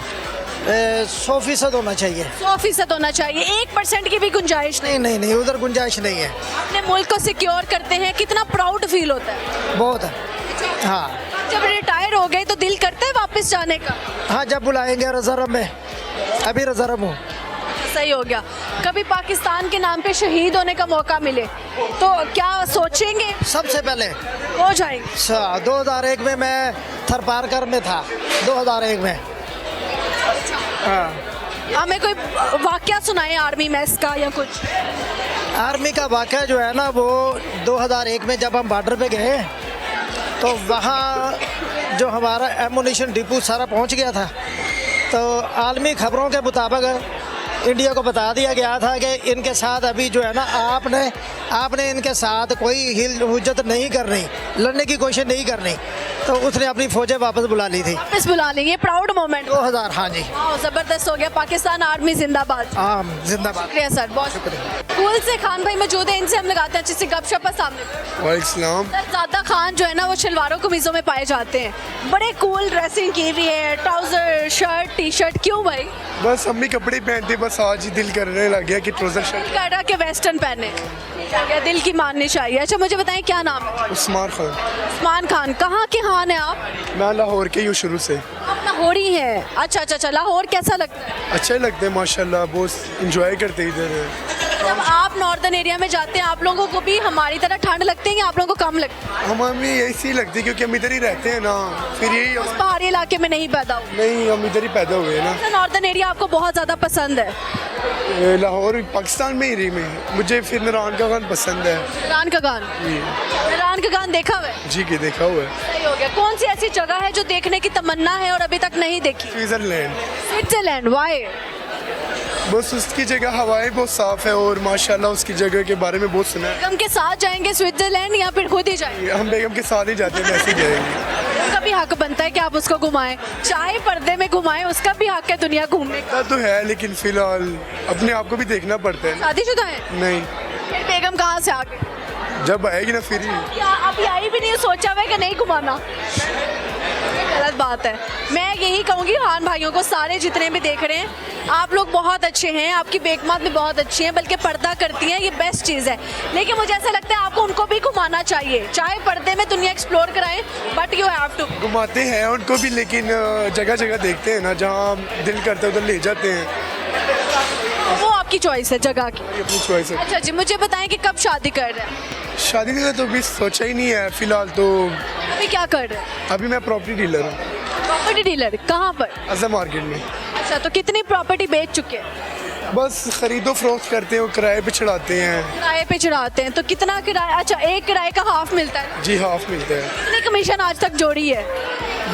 Speaker 7: 100% होना चाहिए।
Speaker 1: 100% होना चाहिए, 1% की भी गुंजाइश नहीं?
Speaker 7: नहीं नहीं नहीं, उधर गुंजाइश नहीं है।
Speaker 1: अपने मुल्क को सिक्योर करते हैं, कितना प्राउड फील होता है?
Speaker 7: बहुत है। हाँ
Speaker 1: जब रिटायर हो गए तो दिल करता है वापस जाने का?
Speaker 7: हाँ, जब बुलाएंगे रिजर्व में, अभी रिजर्व हूँ।
Speaker 1: सही हो गया। कभी पाकिस्तान के नाम पे शहीद होने का मौका मिले तो क्या सोचेंगे?
Speaker 7: सबसे पहले
Speaker 1: हो जाएंगे।
Speaker 7: 2001 में मैं थरपारकर में था, 2001 में। हाँ,
Speaker 1: हमें कोई वाकया सुनाए आर्मी में इसका या कुछ?
Speaker 7: आर्मी का वाक़या जो है ना, वो 2001 में जब हम बॉर्डर पे गए तो वहाँ जो हमारा एमुनिशन डिपो सारा पहुँच गया था, तो आलमी खबरों के मुताबिक इंडिया को बता दिया गया था कि इनके साथ अभी जो है ना आपने इनके साथ कोई हिल हुज्जत नहीं करनी, लड़ने की कोशिश नहीं करनी, तो उसने अपनी फौजें वापस बुला ली थी।
Speaker 1: वापस बुला लेंगे, प्राउड मोमेंट।
Speaker 7: 2000, हाँ जी,
Speaker 1: वाह, जबरदस्त हो गया। पाकिस्तान आर्मी जिंदाबाद।
Speaker 7: हाँ जिंदाबाद।
Speaker 1: शुक्रिया सर, बहुत शुक्रिया। स्कूल से खान भाई मौजूद है, इनसे हम लगाते हैं अच्छे से गपशप सामने।
Speaker 8: वालेकुम।
Speaker 1: सर ज़्यादा खान जो है ना वो शलवारों कमीज़ों में पाए जाते हैं, बड़े कूल ड्रेसिंग की हुई है, ट्राउजर शर्ट टी शर्ट, क्यों भाई?
Speaker 8: बस हम भी कपड़े पहनते, बस आज ही दिल करने लग गया कि ट्राउजर शर्ट।
Speaker 1: कह रहा कि वेस्टर्न पहने, क्या दिल की माननी चाहिए। अच्छा मुझे बताएं क्या नाम है?
Speaker 8: उस्मान खान।
Speaker 1: उस्मान खान, कहाँ के खान है आप?
Speaker 8: मैं लाहौर के ही हूँ शुरू से।
Speaker 1: आप लाहौरी हैं? अच्छा, लाहौर कैसा लगता है?
Speaker 8: अच्छा ही लगता है माशाल्लाह, बहुत इंजॉय करते इधर।
Speaker 1: जब आप नॉर्दर्न एरिया में जाते हैं, आप लोगों को भी हमारी तरह ठंड लगती है या आप लोगों को कम लगती है?
Speaker 8: हमें ऐसी ही लगती है क्योंकि हम इधर ही रहते हैं ना, फिर यही
Speaker 1: उस पहाड़ी इलाके में नहीं पैदा हुए?
Speaker 8: नहीं, हम इधर ही पैदा हुए हैं ना।
Speaker 1: नॉर्दर्न एरिया आपको बहुत ज़्यादा पसंद है?
Speaker 8: लाहौर पाकिस्तान में ही रही मैं, मुझे फिर नारायण का गान पसंद है।
Speaker 1: नारायण का गान? नारायण का गान देखा हुआ है?
Speaker 8: जी की देखा हुआ है।
Speaker 1: सही हो गया। कौन सी ऐसी जगह है जो देखने की तमन्ना है और अभी तक नहीं देखी?
Speaker 8: स्विट्जरलैंड।
Speaker 1: Switzerland, why?
Speaker 8: बस उसकी जगह हवाएं बहुत साफ है और माशाल्लाह उसकी जगह के बारे में बहुत सुना है।
Speaker 1: बेगम के साथ जाएंगे स्विट्जरलैंड या फिर खुद ही जाएंगे?
Speaker 8: हम बेगम के साथ ही जाते हैं, वैसे ही जाएंगे।
Speaker 1: उसका भी हक बनता है कि आप उसको घुमाएं, चाहे पर्दे में घुमाएं, उसका भी हक है दुनिया घूमने का।
Speaker 8: तो है, लेकिन फिलहाल अपने आप को भी देखना पड़ता है।
Speaker 1: शादीशुदा है?
Speaker 8: नहीं,
Speaker 1: फिर बेगम कहाँ से आ गई?
Speaker 8: जब आएगी ना फिर ही।
Speaker 1: या अभी आई भी नहीं, सोचा हुआ है कि नहीं घुमाना? ये गलत बात है। मैं यही कहूँगी खान भाइयों को, सारे जितने भी देख रहे हैं, आप लोग बहुत अच्छे हैं, आपकी बेगमात भी बहुत अच्छी हैं, बल्कि पर्दा करती हैं, ये बेस्ट चीज़ है। लेकिन मुझे ऐसा लगता है आपको उनको भी घुमाना चाहिए, चाहे पर्दे में दुनिया एक्सप्लोर कराएं, बट यू हैव टू।
Speaker 8: घुमाते हैं उनको भी, लेकिन जगह जगह देखते हैं ना, जहाँ दिल करता है उधर ले जाते हैं।
Speaker 1: वो आपकी चॉइस है जगह की।
Speaker 8: अपनी चॉइस है।
Speaker 1: अच्छा जी, मुझे बताएं कि कब शादी कर रहे हैं?
Speaker 8: शादी का तो अभी सोचा ही नहीं है फिलहाल तो।
Speaker 1: अभी क्या कर रहे हैं?
Speaker 8: अभी मैं प्रॉपर्टी डीलर हूँ।
Speaker 1: प्रॉपर्टी डीलर कहाँ पर?
Speaker 8: अज़म मार्केट में।
Speaker 1: अच्छा, तो कितनी प्रॉपर्टी बेच चुके हैं?
Speaker 8: बस खरीदो फरोख्त करते हैं, किराए पे चढ़ाते हैं।
Speaker 1: किराए पे चढ़ाते हैं, तो कितना किराया? अच्छा, एक किराए का हाफ मिलता है?
Speaker 8: जी हाफ मिलता है।
Speaker 1: कितनी कमीशन आज तक जोड़ी है?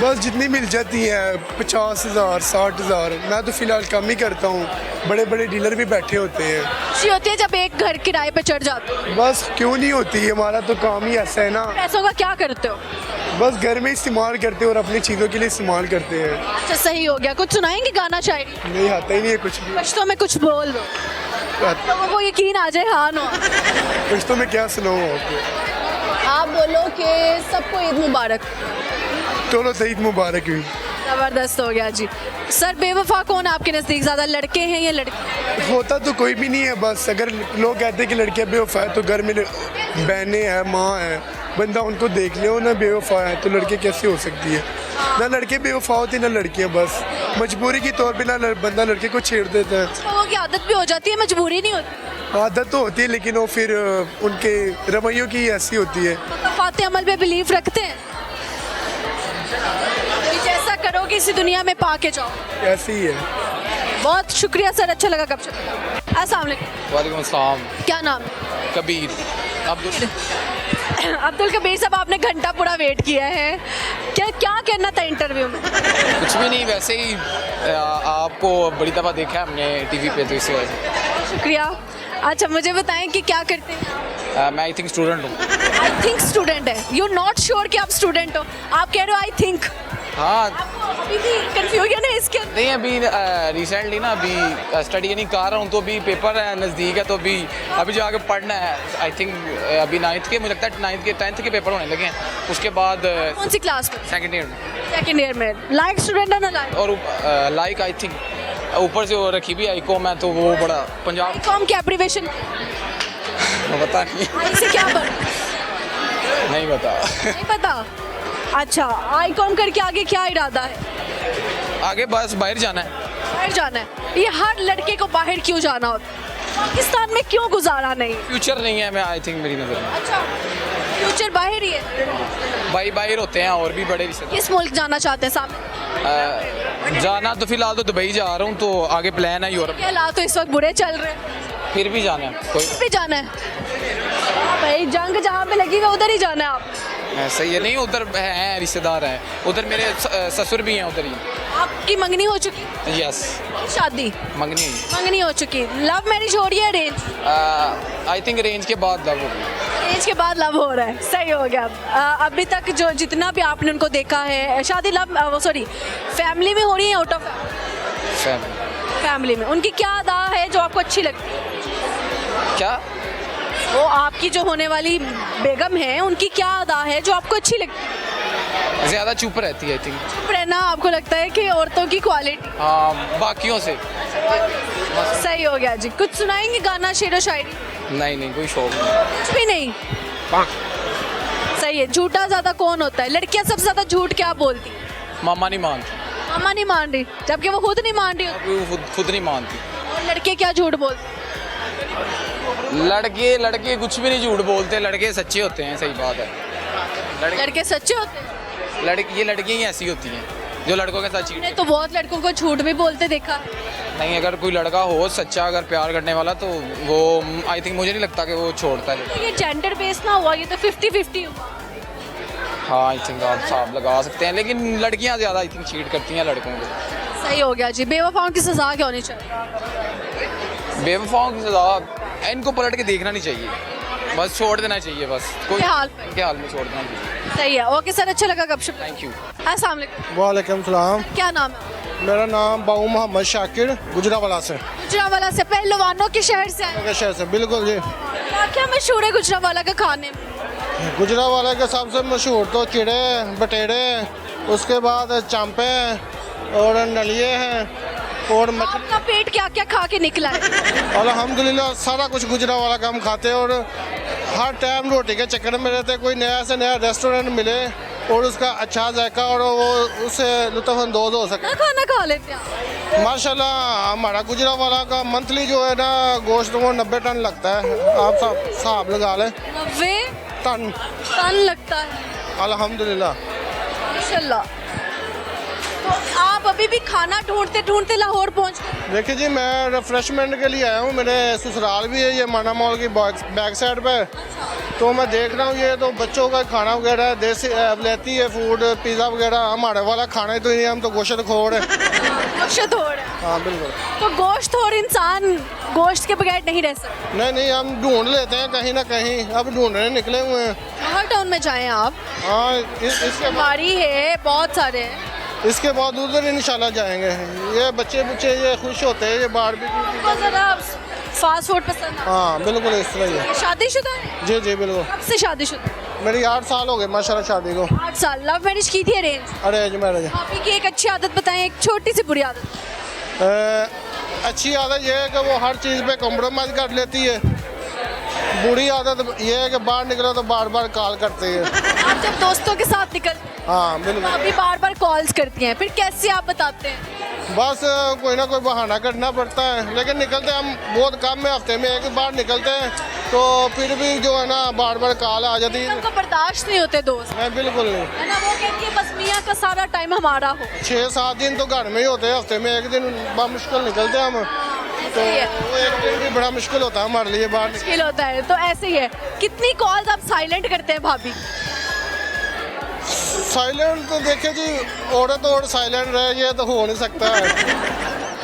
Speaker 8: बस जितनी मिल जाती है, 50,000 60,000। मैं तो फिलहाल कम ही करता हूँ, बड़े बड़े डीलर भी बैठे होते हैं।
Speaker 1: खुशी होती है जब एक घर किराए पे चढ़ जाते हो?
Speaker 8: बस क्यों नहीं होती, हमारा तो काम ही ऐसा है ना।
Speaker 1: पैसों का क्या करते हो?
Speaker 8: बस घर में इस्तेमाल करते हैं और अपनी चीज़ों के लिए इस्तेमाल करते हैं।
Speaker 1: अच्छा, सही हो गया। कुछ सुनाएंगे गाना शायरी?
Speaker 8: नहीं आता ही नहीं है कुछ भी।
Speaker 1: कुछ तो मैं कुछ बोल दो, लोगों को यकीन आ जाए। हाँ नो,
Speaker 8: कुछ तो मैं क्या सुनाऊँ आपको।
Speaker 1: आप बोलो कि सबको ईद मुबारक।
Speaker 8: चलो तो ईद मुबारक हुई।
Speaker 1: ज़बरदस्त हो गया जी। सर, बेवफा कौन आपके नज़दीक ज़्यादा, लड़के हैं या लड़की?
Speaker 8: होता तो कोई भी नहीं है, बस अगर लोग कहते हैं कि लड़कियां बेवफा है तो घर में बहनें हैं, माँ है, बंदा उनको देख ले, ना बेवफा है तो लड़के कैसे हो सकती है? ना लड़के बेवफा होते ना लड़कियां, बस मजबूरी के तौर पे ना बंदा लड़के को छेड़ देता है।
Speaker 1: लोगों की आदत भी हो जाती है, मजबूरी नहीं होती।
Speaker 8: आदत तो होती है, लेकिन वो फिर उनके रवैयों की ऐसी होती है।
Speaker 1: फाते अमल पे बिलीव रखते हैं, जैसा करोगे इसी दुनिया में पा के जाओ।
Speaker 8: ऐसी ही है।
Speaker 1: बहुत शुक्रिया सर, अच्छा लगा। कब से? अस्सलाम वालेकुम।
Speaker 9: वालेकुम अस्सलाम।
Speaker 1: क्या नाम?
Speaker 9: कबीर अब्दुल।
Speaker 1: अब्दुल कबीर साहब, आपने घंटा पूरा वेट किया है, क्या कहना था इंटरव्यू में?
Speaker 9: कुछ भी नहीं, वैसे ही आपको बड़ी दफ़ा देखा है हमने टीवी पे, तो इसी वजह से।
Speaker 1: शुक्रिया। अच्छा मुझे बताएं कि क्या करते हैं?
Speaker 9: मैं आई थिंक स्टूडेंट हूँ।
Speaker 1: आई थिंक स्टूडेंट है? यू नॉट श्योर कि आप स्टूडेंट हो, आप कह रहे हो आई थिंक।
Speaker 9: हाँ,
Speaker 1: अभी भी कंफ्यूजन है इसके अंदर?
Speaker 9: नहीं अभी रिसेंटली ना अभी स्टडी नहीं कर रहा हूँ, तो अभी पेपर है नज़दीक है, तो अभी जाके पढ़ना है। आई थिंक अभी 9th के, मुझे लगता है 10th के पेपर होने लगे हैं, उसके बाद
Speaker 1: कौन सी क्लास में?
Speaker 9: सेकेंड ईयर में।
Speaker 1: सेकेंड ईयर में। लाइक स्टूडेंट है ना? लाइक
Speaker 9: और लाइक आई थिंक ऊपर से वो रखी भी आईकॉम है, तो वो बड़ा पंजाब।
Speaker 1: कॉम की एब्रीवेशन
Speaker 9: पता नहीं।
Speaker 1: से क्या बन?
Speaker 9: नहीं पता।
Speaker 1: नहीं पता। अच्छा, आईकॉम करके आगे क्या इरादा है?
Speaker 9: आगे बस बाहर जाना है।
Speaker 1: बाहर जाना है? ये हर लड़के को बाहर क्यों जाना होता है? पाकिस्तान में क्यों गुजारा नहीं?
Speaker 9: फ्यूचर नहीं है, मैं आई थिंक मेरी नज़र में।
Speaker 1: अच्छा, फ्यूचर बाहर ही है?
Speaker 9: भाई बाहर होते हैं और भी बड़े रिश्तेदार।
Speaker 1: किस मुल्क जाना चाहते हैं सामने?
Speaker 9: जाना तो फिलहाल तो दुबई जा रहा हूँ, तो आगे प्लान है यूरोप।
Speaker 1: ये हालात तो इस वक्त बुरे चल रहे हैं,
Speaker 9: फिर भी जाना है कोई।
Speaker 1: भी जाना है भाई, जंग जहाँ पे लगी हुई उधर ही जाना है आप।
Speaker 9: सही है। नहीं, उधर हैं रिश्तेदार हैं, उधर मेरे ससुर भी हैं उधर ही।
Speaker 1: आपकी मंगनी हो चुकी?
Speaker 9: यस।
Speaker 1: शादी
Speaker 9: मंगनी
Speaker 1: मंगनी हो चुकी, लव मैरिज हो रही है अरेंज?
Speaker 9: आई थिंक रेंज के बाद लव होगी।
Speaker 1: एज के बाद लव हो रहा है, सही हो गया। अभी तक जो जितना भी आपने उनको देखा है, शादी लव वो सॉरी फैमिली में हो रही है आउट ऑफ फैमिली में? उनकी क्या अदा है जो आपको अच्छी लगती है?
Speaker 9: क्या?
Speaker 1: वो आपकी जो होने वाली बेगम है, उनकी क्या अदा है जो आपको अच्छी लगती है?
Speaker 9: ज़्यादा चुप रहती है आई थिंक।
Speaker 1: चुप रहना आपको लगता है कि औरतों की क्वालिटी?
Speaker 9: हाँ, बाकियों से।
Speaker 1: सही हो गया जी। कुछ सुनाएंगे गाना, शेर व शायरी?
Speaker 9: नहीं कोई शौक नहीं।
Speaker 1: कुछ भी नहीं। सही है। झूठा ज्यादा कौन होता है? लड़कियां सबसे ज्यादा झूठ क्या बोलती हैं?
Speaker 9: मामा नहीं मानती।
Speaker 1: मामा नहीं मान रही, जबकि वो खुद नहीं मान रही होती।
Speaker 9: वो खुद नहीं मानती।
Speaker 1: और लड़के क्या झूठ बोलते?
Speaker 9: लड़के कुछ भी नहीं झूठ बोलते, लड़के सच्चे होते हैं, सही बात है।
Speaker 1: लड़के सच्चे होते हैं?
Speaker 9: ये लड़कियाँ ही ऐसी होती हैं जो लड़कों के साथ चीट।
Speaker 1: मैंने तो बहुत लड़कों को झूठ भी बोलते देखा।
Speaker 9: नहीं, अगर कोई लड़का हो सच्चा, अगर प्यार करने वाला, तो वो आई थिंक मुझे नहीं लगता कि वो छोड़ता है।
Speaker 1: तो ये जेंडर बेस ना हुआ, ये तो 50-50 हुआ।
Speaker 9: हाँ, आई थिंक आप हिसाब लगा सकते हैं, लेकिन लड़कियाँ ज़्यादा आई थिंक चीट करती हैं लड़कों को।
Speaker 1: सही हो गया जी। बेवफाओं की सजा क्या होनी चाहिए?
Speaker 9: बेवफाओं की सजा इनको पलट के देखना नहीं चाहिए, बस छोड़ देना चाहिए, बस कोई
Speaker 1: हाल पे।
Speaker 9: के हाल में छोड़ देना चाहिए।
Speaker 1: सही है। ओके सर, अच्छा लगा गपशप।
Speaker 9: Thank you.
Speaker 1: अस्सलाम वालेकुम।
Speaker 7: वालेकुम सलाम।
Speaker 1: क्या नाम है?
Speaker 7: मेरा नाम बाऊ मोहम्मद शाकिर, गुजरावाला से।
Speaker 1: गुजरावाला से? पहलवानों के शहर से आए?
Speaker 7: शहर से, बिल्कुल जी।
Speaker 1: क्या मशहूर है गुजरावाला का खाने में?
Speaker 7: गुजरावाला के सबसे मशहूर तो चिड़े, बटेरे, उसके बाद चांपे और नलिये हैं और मछली।
Speaker 1: आपका पेट क्या क्या खा के निकला है?
Speaker 7: अल्हम्दुलिल्लाह सारा कुछ गुजरावाला का हम खाते हैं और हर टाइम रोटी के चक्कर में रहते हैं। कोई नया से नया रेस्टोरेंट मिले और उसका अच्छा जायका और वो उससे लुत्फ़अंदोज़ हो सके,
Speaker 1: खाना खा लेते हैं?
Speaker 7: माशाल्लाह हमारा गुजरावाला का मंथली जो है ना गोश्त वो 90 टन लगता है। आप हिसाब लगा लें,
Speaker 1: 90
Speaker 7: टन
Speaker 1: लगता है।
Speaker 7: अल्हम्दुलिल्लाह।
Speaker 1: माशाल्लाह। तो आप अभी भी खाना ढूंढते ढूंढते लाहौर पहुंच गए?
Speaker 7: देखिए जी, मैं रिफ्रेशमेंट के लिए आया हूँ। मेरे ससुराल भी है ये माना मॉल की बैक साइड पे, तो मैं देख रहा हूँ ये तो बच्चों का खाना वगैरह देसी लेती है, फूड पिज़्ज़ा वगैरह। हमारे वाला खाना ही तो नहीं, हम तो गोश्त खोर है।
Speaker 1: गोश्त खोर है?
Speaker 7: हाँ बिल्कुल।
Speaker 1: तो गोश्त खोर इंसान गोश्त के बगैर नहीं रह सकता?
Speaker 7: नहीं, हम ढूंढ लेते हैं कहीं ना कहीं, अब ढूंढने निकले हुए हैं।
Speaker 1: हर टाउन में जाएं आप?
Speaker 7: हाँ, इसके बाद
Speaker 1: हमारी है, बहुत सारे हैं।
Speaker 7: इसके बाद उधर इंशाल्लाह जाएंगे। ये बच्चे ये खुश होते हैं, ये बारबेक्यू।
Speaker 1: जरा फास्ट फूड पसंद है?
Speaker 7: हाँ बिल्कुल, इस तरह ही है।
Speaker 1: शादीशुदा है?
Speaker 7: जी बिल्कुल।
Speaker 1: कब से शादीशुदा?
Speaker 7: मेरी 8 साल हो गए माशाल्लाह शादी को।
Speaker 1: 8 साल। लव मैरिज की थी अरेंज?
Speaker 7: Arrange marriage.
Speaker 1: आपकी की एक अच्छी आदत बताएं, एक छोटी सी बुरी आदत।
Speaker 7: अच्छी आदत ये है कि वो हर चीज़ पे कॉम्प्रोमाइज़ कर लेती है। बुरी आदत ये है कि बाहर निकलो तो बार बार कॉल करती है।
Speaker 1: आप जब दोस्तों के साथ निकलते हैं
Speaker 7: हाँ बिल्कुल,
Speaker 1: तो अभी बार बार कॉल्स करती हैं, फिर कैसे आप बताते हैं?
Speaker 7: बस कोई ना कोई बहाना करना पड़ता है, लेकिन निकलते हम बहुत कम में, हफ्ते में एक बार निकलते हैं, तो फिर भी जो है ना बार बार कॉल आ जाती है।
Speaker 1: उनको बर्दाश्त नहीं होते दोस्त?
Speaker 7: नहीं बिल्कुल नहीं।
Speaker 1: है ना, वो कहती है बस मियाँ का सारा टाइम हमारा हो।
Speaker 7: 6-7 दिन तो घर में ही होते हैं, हफ्ते में एक दिन बड़ा मुश्किल निकलते हैं हम, तो वो एक दिन भी बड़ा मुश्किल होता है हमारे लिए बाहर
Speaker 1: मुश्किल होता है। तो ऐसे ही है। कितनी कॉल्स आप साइलेंट करते हैं भाभी?
Speaker 7: साइलेंट तो देखे जी, औरत और साइलेंट रहे ये तो हो नहीं सकता है।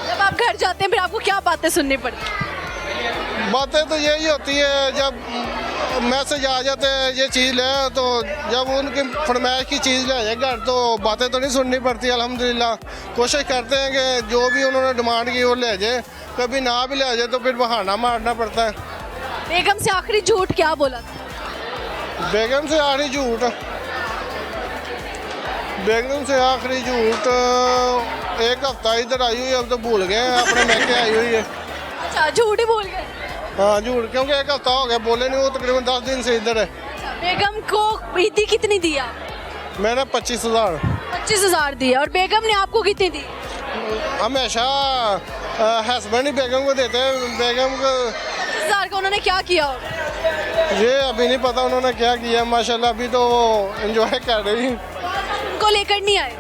Speaker 1: जब आप घर जाते हैं फिर आपको क्या बातें सुननी पड़ती हैं?
Speaker 7: बातें तो यही होती है, जब मैसेज आ जाते हैं ये चीज़ ले, तो जब उनकी फरमाइश की चीज़ ले जाए घर, तो बातें तो नहीं सुननी पड़ती। अल्हम्दुलिल्लाह कोशिश करते हैं कि जो भी उन्होंने डिमांड की वो ले जाए, कभी ना भी ले जाए तो फिर बहाना मारना पड़ता है।
Speaker 1: बेगम से आखिरी झूठ क्या बोला था?
Speaker 7: बेगम से आखिरी झूठ एक हफ्ता इधर आई हुई, अब तो भूल गए हैं, अपने मैके आई हुई है।
Speaker 1: अच्छा, झूठ ही भूल गए?
Speaker 7: हाँ झूठ, क्योंकि एक हफ्ता हो गया बोले नहीं, वो तकरीबन 10 दिन से इधर है।
Speaker 1: बेगम को ईदी कितनी दिया?
Speaker 7: मैंने 25,000।
Speaker 1: 25,000 दिया। और बेगम ने आपको कितनी दी?
Speaker 7: हमेशा हस्बैंड ही बेगम को देते हैं। बेगम को
Speaker 1: 25,000 का उन्होंने क्या किया होगा?
Speaker 7: ये अभी नहीं पता उन्होंने क्या किया, माशाल्लाह अभी तो एंजॉय कर रही।
Speaker 1: उनको लेकर नहीं आए?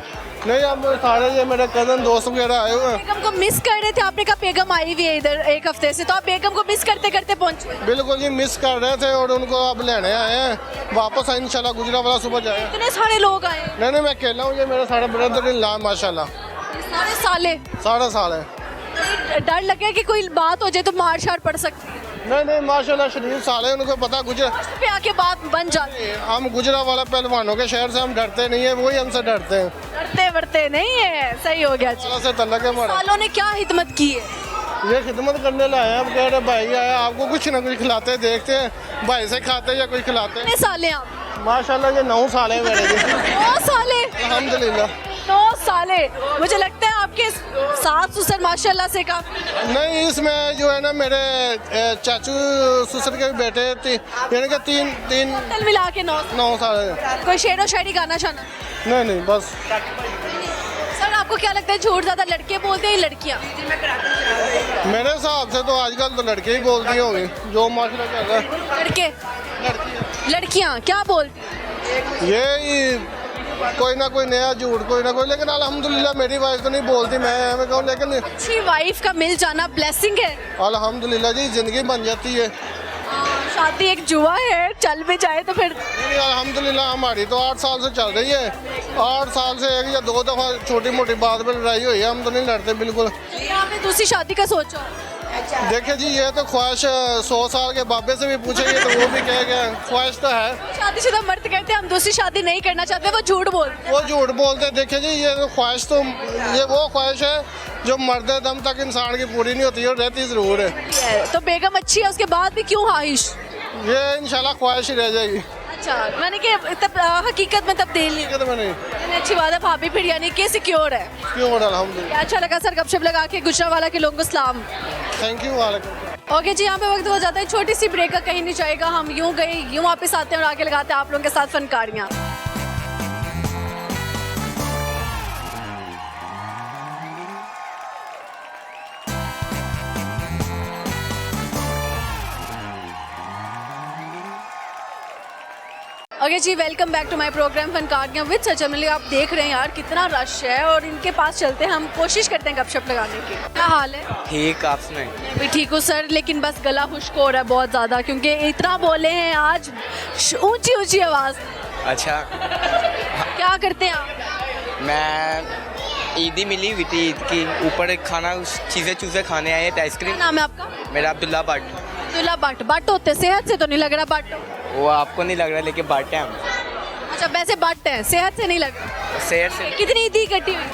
Speaker 7: नहीं, अब सारे ये मेरे कज़न दोस्त वगैरह आए हुए हैं।
Speaker 1: बेगम को मिस कर रहे थे? आपने कहा बेगम आई हुई है इधर एक हफ्ते से, तो आप बेगम को मिस करते करते पहुंचे?
Speaker 7: बिल्कुल जी, मिस कर रहे थे और उनको अब लेने आए हैं वापस। इंशाल्लाह गुजरावाला सुबह जाए।
Speaker 1: इतने सारे लोग आए?
Speaker 7: नहीं, मैं अकेला हूँ, ये मेरे सारे ब्रदर इन लॉ माशाल्लाह।
Speaker 1: सारे साले?
Speaker 7: सारा साल है।
Speaker 1: डर लगे कि कोई बात हो जाए तो मार शार पड़ सकती है,
Speaker 7: नहीं माशाल्लाह शरीफ साले, उनको पता गुजरा,
Speaker 1: पे आके बात बन जाती है।
Speaker 7: हम गुजरा वाला पहलवानों के शहर से हम डरते नहीं है, वही हमसे डरते हैं।
Speaker 1: डरते वरते नहीं है, सही हो गया जी।
Speaker 7: अल्लाह से तल्लक है हमारा।
Speaker 1: सालों ने क्या हिदमत की है?
Speaker 7: ये खिदमत करने लाए हैं, हम कह रहे भाई आया आपको कुछ ना कुछ खिलाते हैं, देखते हैं भाई से खाते हैं या कुछ खिलाते हैं।
Speaker 1: कितने साले आप?
Speaker 7: माशाल्लाह ये 9 साल है मेरे जी।
Speaker 1: 9 साले?
Speaker 7: अल्हम्दुलिल्लाह।
Speaker 1: 9 साले, मुझे लगता है आपके सास ससुर माशाल्लाह से काफी।
Speaker 7: नहीं, इसमें जो है ना मेरे चाचू ससुर के भी बेटे यानी कि तीन
Speaker 1: टोटल मिला के
Speaker 7: 9 साल है।
Speaker 1: कोई शेर व शायरी गाना चाहना?
Speaker 7: नहीं बस।
Speaker 1: सर आपको क्या लगता है झूठ ज्यादा लड़के बोलते हैं या लड़कियाँ?
Speaker 7: मेरे हिसाब से तो आजकल तो लड़के ही बोलती होंगी, जो माशरा चल रहा है।
Speaker 1: लड़के? लड़कियाँ क्या बोलती हैं?
Speaker 7: ये कोई ना कोई नया झूठ, कोई ना कोई, लेकिन अल्हम्दुलिल्लाह मेरी वाइफ तो नहीं बोलती, मैं कहूँ, लेकिन
Speaker 1: अच्छी वाइफ का मिल जाना ब्लेसिंग है।
Speaker 7: अल्हम्दुलिल्लाह जी ज़िंदगी बन जाती है।
Speaker 1: शादी एक जुआ है, चल भी जाए तो फिर।
Speaker 7: नहीं, अल्हम्दुलिल्लाह हमारी तो 8 साल से चल रही है। 8 साल से 1 या 2 दफ़ा छोटी मोटी बात पर लड़ाई हुई है, हम तो नहीं लड़ते बिल्कुल।
Speaker 1: आपने दूसरी शादी का सोचा?
Speaker 7: देखिए जी, ये तो ख्वाहिश 100 साल के बाबे से भी पूछेंगे तो वो भी कहेगा, ख्वाहिश तो है।
Speaker 1: शादीशुदा मर्द कहते हैं हम दूसरी शादी नहीं करना चाहते, वो झूठ बोलते
Speaker 7: वो झूठ बोलते। देखिए जी, ये तो ख्वाहिश तो ये वो ख्वाहिश है जो मरते दम तक इंसान की पूरी नहीं होती और रहती ज़रूर है।
Speaker 1: हैं। तो बेगम अच्छी है, उसके बाद भी क्यों ख्वाहिश?
Speaker 7: ये इंशाल्लाह ख्वाहिश ही रह जाएगी।
Speaker 1: अच्छा, मैंने कि हकीकत में तब्दील नहीं
Speaker 7: ठीक है, तो नहीं
Speaker 1: हुई। अच्छी बात है, भाभी फिर यानी कि सिक्योर है।
Speaker 7: क्यों हो रहा, अल्हम्दुलिल्लाह।
Speaker 1: अच्छा लगा सर गपशप लगा के गुजरावाला के लोगों को सलाम।
Speaker 7: Thank you. वालेकुम।
Speaker 1: ओके जी, यहाँ पे वक्त हो जाता है छोटी सी ब्रेक का, कहीं नहीं जाएगा। हम यूं गए यूं वापस आते हैं और आगे लगाते हैं आप लोगों के साथ फनकारियाँ। ओके जी, welcome back to my program Funkariyan with Sachal Malik. आप देख रहे हैं यार कितना रश है और इनके पास चलते हैं, हम कोशिश करते हैं गपशप लगाने की। क्या हाल है?
Speaker 10: ठीक, आप सुनाएं?
Speaker 1: मैं भी ठीक हूँ सर, लेकिन बस गला खुश्क हो रहा है बहुत ज़्यादा, क्योंकि इतना बोले हैं आज, ऊंची ऊंची आवाज़।
Speaker 10: अच्छा,
Speaker 1: क्या करते हैं आप?
Speaker 10: मैं ईदी मिली हुई थी, ईद की ऊपर खाना चीज़ें चूज़े खाने आए थे,
Speaker 1: क्या
Speaker 10: आइसक्रीम।
Speaker 1: नाम है आपका?
Speaker 10: मेरा अब्दुल्ला भट्ट।
Speaker 1: अब्दुल्ला भट्ट। भट्ट होते सेहत से तो नहीं लग रहा भट्ट?
Speaker 10: वो आपको नहीं लग रहा, लेकिन भट्ट है हम।
Speaker 1: अच्छा, वैसे भट्ट है, सेहत से नहीं लग रहा।
Speaker 10: शेयर से
Speaker 1: कितनी दी कटी हुई?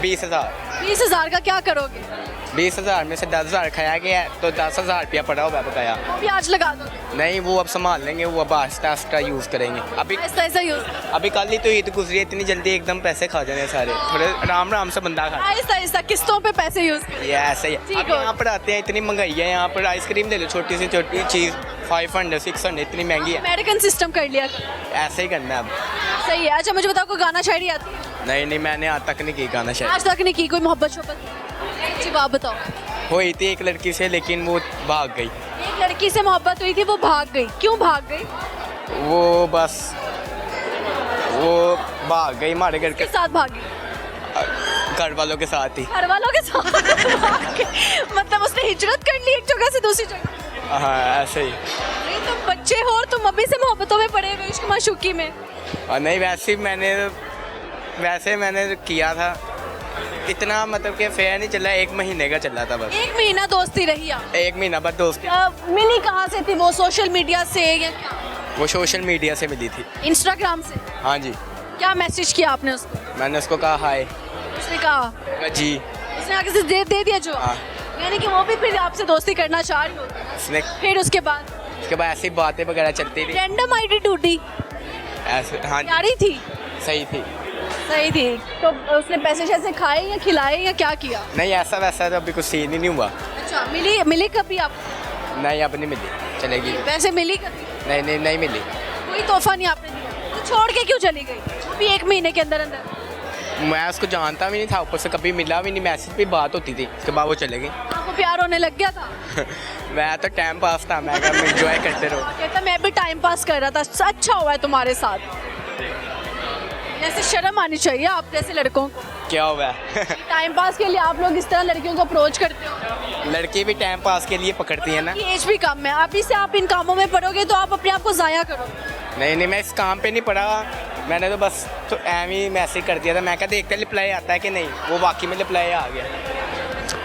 Speaker 10: 20,000।
Speaker 1: 20,000 का क्या करोगे?
Speaker 10: 20,000 में से 10,000 खाया गया है, तो 10,000 रुपया पड़ा हुआ है बकाया।
Speaker 1: वो भी आज लगा दो।
Speaker 10: नहीं, वो अब संभाल लेंगे, वो अब आहिस्ता आहिस्ता यूज़ करेंगे। अभी
Speaker 1: ऐसा यूज
Speaker 10: अभी कल ही तो ईद गुजरी है, इतनी जल्दी एकदम पैसे खा जाने सारे, थोड़े आराम आराम से बंदा खा।
Speaker 1: ऐसा किस्तों पे पैसे यूज करें।
Speaker 10: ये ऐसा ही है।
Speaker 1: ठीक
Speaker 10: अब
Speaker 1: हो।
Speaker 10: यहाँ पर आते हैं, इतनी महंगाई है यहाँ पर। आइसक्रीम ले लो, छोटी से छोटी चीज़ 500 600, इतनी महंगी है।
Speaker 1: अमेरिकन सिस्टम कर लिया।
Speaker 10: ऐसे ही करना है अब।
Speaker 1: सही है। अच्छा मुझे बताओ, कोई गाना शायरी आती है?
Speaker 10: नहीं, मैंने आज तक नहीं की गाना शायद।
Speaker 1: आज तक नहीं की? कोई मोहब्बत शोहब्बत अच्छी बात बताओ।
Speaker 10: हुई थी एक लड़की से, लेकिन वो भाग गई।
Speaker 1: एक लड़की से मोहब्बत हुई थी, वो भाग गई। क्यों भाग गई?
Speaker 10: वो बस वो भाग गई हमारे घर
Speaker 1: किसके साथ भागी?
Speaker 10: घर वालों के साथ ही।
Speaker 1: घर वालों के साथ भाग गई। मतलब उसने हिजरत कर ली एक जगह से दूसरी जगह?
Speaker 10: हाँ, ऐसे ही।
Speaker 1: नहीं, तुम बच्चे हो और तुम अभी से मोहब्बतों में पड़े हुए, इश्क माशूकी में।
Speaker 10: और नहीं, वैसे मैंने किया था, इतना मतलब कि फेयर नहीं चला, 1 महीने का चला था बस।
Speaker 1: 1 महीना दोस्ती रही आप?
Speaker 10: 1 महीना बाद दोस्ती।
Speaker 1: मिली कहाँ से थी वो? सोशल मीडिया से या क्या?
Speaker 10: वो सोशल मीडिया से मिली थी।
Speaker 1: इंस्टाग्राम से?
Speaker 10: हाँ जी।
Speaker 1: क्या मैसेज किया आपने उसको?
Speaker 10: मैंने उसको कहा हाय।
Speaker 1: उसने कहा
Speaker 10: जी।
Speaker 1: उसने आगे से दे दिया जो?
Speaker 10: हाँ।
Speaker 1: यानी कि वो भी फिर आपसे दोस्ती करना चाह रही हो?
Speaker 10: उसने
Speaker 1: फिर उसके बाद
Speaker 10: ऐसी बातें वगैरह चलती थी।
Speaker 1: रैंडम आईडी टूटी?
Speaker 10: ऐसे, हाँ
Speaker 1: यारी थी?
Speaker 10: सही थी।
Speaker 1: सही थी। तो उसने पैसे शैसे खाए या खिलाए या क्या किया?
Speaker 10: नहीं, ऐसा वैसा तो अभी कुछ सीन ही नहीं हुआ।
Speaker 1: अच्छा, मिली कभी आप?
Speaker 10: नहीं, अब नहीं मिली, चलेगी।
Speaker 1: वैसे मिली कभी?
Speaker 10: नहीं मिली।
Speaker 1: कोई तोहफा नहीं आपने दिया? तो छोड़ के क्यों चली गई? वो भी 1 महीने के अंदर अंदर।
Speaker 10: मैं उसको जानता भी नहीं था, ऊपर से कभी मिला भी नहीं, मैसेज पे बात होती थी, उसके बाद वो चले गई।
Speaker 1: आपको प्यार होने लग गया था?
Speaker 10: मैं तो टाइम पास था, मैं एंजॉय करते रहो।
Speaker 1: कहता मैं भी टाइम पास कर रहा था। अच्छा हुआ है तुम्हारे साथ। जैसे शर्म आनी चाहिए आप जैसे लड़कों को।
Speaker 10: क्या हुआ है?
Speaker 1: टाइम पास के लिए आप लोग इस तरह लड़कियों को अप्रोच करते हो?
Speaker 10: लड़की भी टाइम पास के लिए पकड़ती है ना।
Speaker 1: एज भी कम है, अभी से आप इन कामों में पड़ोगे तो आप अपने आप को ज़ाया करोगे।
Speaker 10: नहीं, मैं इस काम पे नहीं पड़ा, मैंने तो बस तो एम ही मैसेज कर दिया था। मैं क्या देखते रिप्लाई आता है कि नहीं, वो वाकई में रिप्लाई आ गया।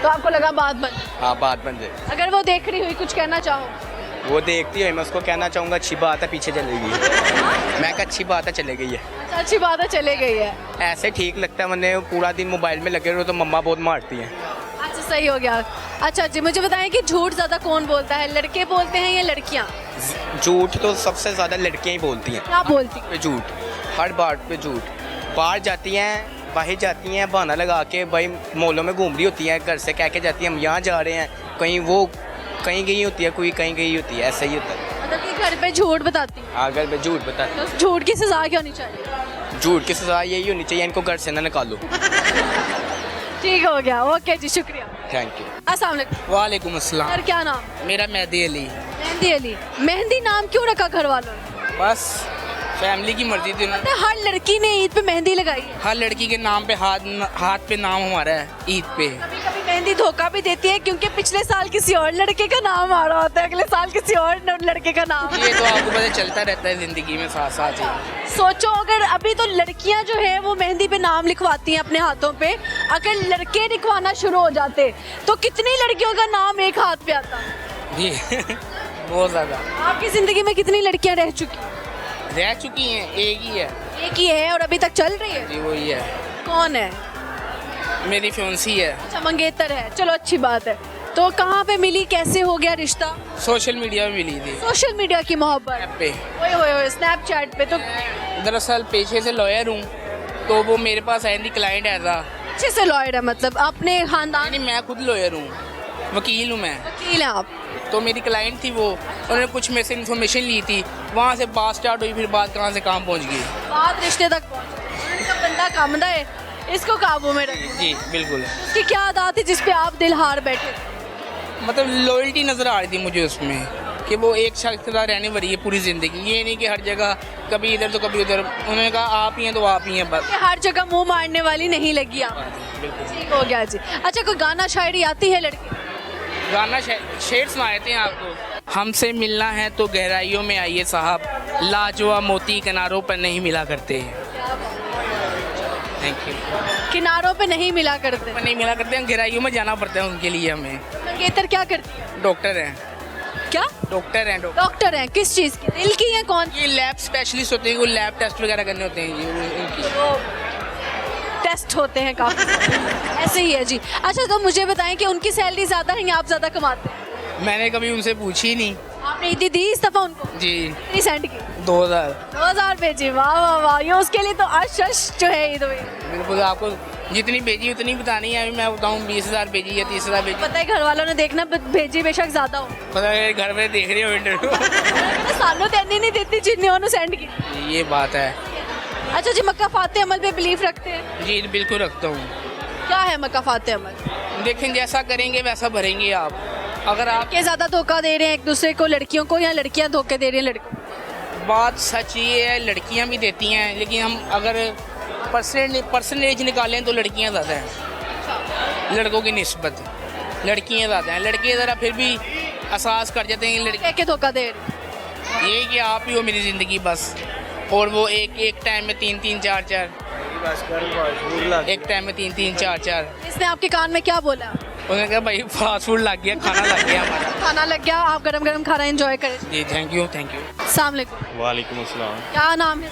Speaker 1: तो आपको लगा बात बंद।
Speaker 10: हाँ बात बन जाए।
Speaker 1: अगर वो देख रही हुई कुछ कहना चाहो?
Speaker 10: वो देखती है, मैं उसको कहना चाहूँगा अच्छी बात है, पीछे चलेगी। मैं कहा अच्छी बात है, चले गई है।
Speaker 1: अच्छा, अच्छी बात है, चले गई है।
Speaker 10: ऐसे ठीक लगता है, मैंने पूरा दिन मोबाइल में लगे रहो तो मम्मा बहुत मारती हैं।
Speaker 1: अच्छा, सही हो गया। अच्छा जी, मुझे बताएं कि झूठ ज़्यादा कौन बोलता है, लड़के बोलते हैं या लड़कियाँ?
Speaker 10: झूठ तो सबसे ज़्यादा लड़कियाँ ही बोलती हैं।
Speaker 1: क्या बोलती?
Speaker 10: पे झूठ, हर बात पे झूठ। बाहर जाती हैं, बाहर जाती हैं, बहाना लगा के भाई मॉलों में घूम रही होती हैं, घर से कह के जाती हैं हम यहाँ जा रहे हैं, कहीं वो कहीं गई होती है, कोई कहीं गई होती है, ऐसा ही होता है।
Speaker 1: मतलब कि घर पे झूठ बताती है।
Speaker 10: हाँ, घर पे झूठ बताती
Speaker 1: तो झूठ की सजा क्या होनी चाहिए?
Speaker 10: है। झूठ की सजा यही होनी चाहिए, इनको घर से ना निकालो।
Speaker 1: ठीक हो गया, ओके जी, शुक्रिया।
Speaker 10: Thank you.
Speaker 1: अस्सलाम वालेकुम।
Speaker 11: वालेकुम अस्सलाम।
Speaker 1: सर, क्या नाम?
Speaker 11: मेरा मेहदी अली।
Speaker 1: मेहंदी अली। मेहंदी नाम क्यों रखा घर वालों ने?
Speaker 11: बस फैमिली की मर्जी थी उन्होंने।
Speaker 1: हर लड़की ने ईद पे मेहंदी लगाई है।
Speaker 11: हर लड़की के नाम पे हाथ पे नाम हमारा है ईद पे।
Speaker 1: कभी कभी मेहंदी धोखा भी देती है क्योंकि पिछले साल किसी और लड़के का नाम आ रहा होता है, अगले साल किसी और लड़के का नाम।
Speaker 11: ये तो आपको पता चलता रहता है जिंदगी में साथ साथ ही।
Speaker 1: सोचो, अगर अभी तो लड़कियां जो है वो मेहंदी पे नाम लिखवाती हैं अपने हाथों पे, अगर लड़के लिखवाना शुरू हो जाते तो कितनी लड़कियों का नाम एक हाथ पे आता?
Speaker 11: जी बहुत ज़्यादा।
Speaker 1: आपकी जिंदगी में कितनी लड़कियां रह चुकी
Speaker 11: हैं? एक ही है।
Speaker 1: एक ही है और अभी तक चल रही है?
Speaker 11: जी वही है।
Speaker 1: कौन है?
Speaker 11: मेरी फियांसी है।
Speaker 1: अच्छा, मंगेतर है, चलो अच्छी बात है। तो कहाँ पे मिली, कैसे हो गया रिश्ता?
Speaker 11: सोशल मीडिया में मिली थी।
Speaker 1: सोशल मीडिया की मोहब्बत
Speaker 11: पे।
Speaker 1: ओए स्नैपचैट पे। तो
Speaker 11: दरअसल पेशे से लॉयर हूँ, तो वो मेरे पास आई थी क्लाइंट ऐसा।
Speaker 1: अच्छे से लॉयर है, मतलब अपने खानदान?
Speaker 11: नहीं, मैं खुद लॉयर हूँ, वकील हूँ मैं।
Speaker 1: वकील हैं आप?
Speaker 11: तो मेरी क्लाइंट थी, वो उन्होंने कुछ मेरे से इन्फॉर्मेशन ली थी, वहाँ से बात स्टार्ट हुई, फिर बात कहाँ से कहाँ पहुँच गई,
Speaker 1: बात रिश्ते तक पहुँच। उनका बंदा कामदा है, इसको काबू में रखो।
Speaker 11: जी बिल्कुल।
Speaker 1: उसकी क्या अदा थी जिस पे आप दिल हार बैठे?
Speaker 11: मतलब लॉयल्टी नज़र आ रही थी मुझे उसमें कि वो एक शख्स के साथ रहने वाली है पूरी ज़िंदगी, ये नहीं कि हर जगह कभी इधर तो कभी उधर। उन्होंने कहा आप ही हैं तो आप ही हैं बस।
Speaker 1: हर जगह मुंह मारने वाली नहीं लगी आप। ठीक हो गया जी। अच्छा, कोई गाना शायरी आती है लड़की?
Speaker 11: गाना शेर सुनाए थे आपको। हमसे मिलना है तो गहराइयों में आइए साहब, लाजवा मोती किनारों पर नहीं मिला करते। Thank you.
Speaker 1: किनारों पे नहीं मिला करते?
Speaker 11: नहीं मिला करते हैं, गहराइयों में जाना पड़ता है उनके लिए हमें।
Speaker 1: मंगेतर क्या करती है?
Speaker 11: डॉक्टर हैं।
Speaker 1: क्या?
Speaker 11: डॉक्टर हैं।
Speaker 1: डॉक्टर हैं? किस चीज़ की? दिल की है? कौन?
Speaker 11: ये लैब स्पेशलिस्ट होते हैं, वो लैब टेस्ट वगैरह करने होते हैं जी उनकी।
Speaker 1: टेस्ट होते हैं काफ़ी। ऐसे ही है जी। अच्छा, तो मुझे बताएं कि उनकी सैलरी ज़्यादा है या आप ज़्यादा कमाते हैं?
Speaker 11: मैंने कभी उनसे पूछी नहीं।
Speaker 1: आपने ईदी दी इस दफ़ा उनको?
Speaker 11: जी।
Speaker 1: कितनी सेंड की?
Speaker 11: 2000।
Speaker 1: 2000 भेजी? वाह वाह वाह, ये उसके लिए तो अश जो है ईद हुई।
Speaker 11: बिल्कुल, आपको जितनी भेजी उतनी बतानी है। अभी मैं बताऊँ 20,000 भेजी या 30,000 भेजी।
Speaker 1: पता है घर वालों ने देखना, भेजी बेशक ज़्यादा हो।
Speaker 11: पता है घर में देख रही हो इंटरव्यू।
Speaker 1: सालों तो नहीं देती जिन्हें उन्होंने सेंड की।
Speaker 11: ये बात है।
Speaker 1: अच्छा जी, मक्का फाते अमल पे बिलीव रखते हैं?
Speaker 11: जी बिल्कुल रखता हूँ।
Speaker 1: क्या है मक्का फाते अमल?
Speaker 11: देखें, जैसा करेंगे वैसा भरेंगे आप। अगर आप
Speaker 1: के ज़्यादा धोखा दे रहे हैं एक दूसरे को, लड़कियों को, या लड़कियां धोखे दे रही हैं लड़कों को?
Speaker 11: बात सच ये है, लड़कियां भी देती हैं, लेकिन हम अगर परसेंटेज निकालें तो लड़कियां ज़्यादा हैं लड़कों की निस्बत। लड़कियां ज़्यादा हैं, लड़के ज़रा फिर भी एहसास कर जाते हैं लड़के
Speaker 1: के धोखा दे रहे।
Speaker 11: ये कि आप ही हो मेरी ज़िंदगी बस, और वो एक टाइम में 3-3 4-4, एक टाइम में 3-3 4-4।
Speaker 1: इसने आपके कान में क्या बोला?
Speaker 11: उन्होंने कहा भाई फास्ट फूड लग गया, खाना लग गया हमारा।
Speaker 1: खाना लग गया, आप गरम गरम खाना एंजॉय करें।
Speaker 11: जी थैंक यू थैंक यू।
Speaker 1: अस्सलाम वालेकुम।
Speaker 2: वालेकुम अस्सलाम।
Speaker 1: क्या नाम है?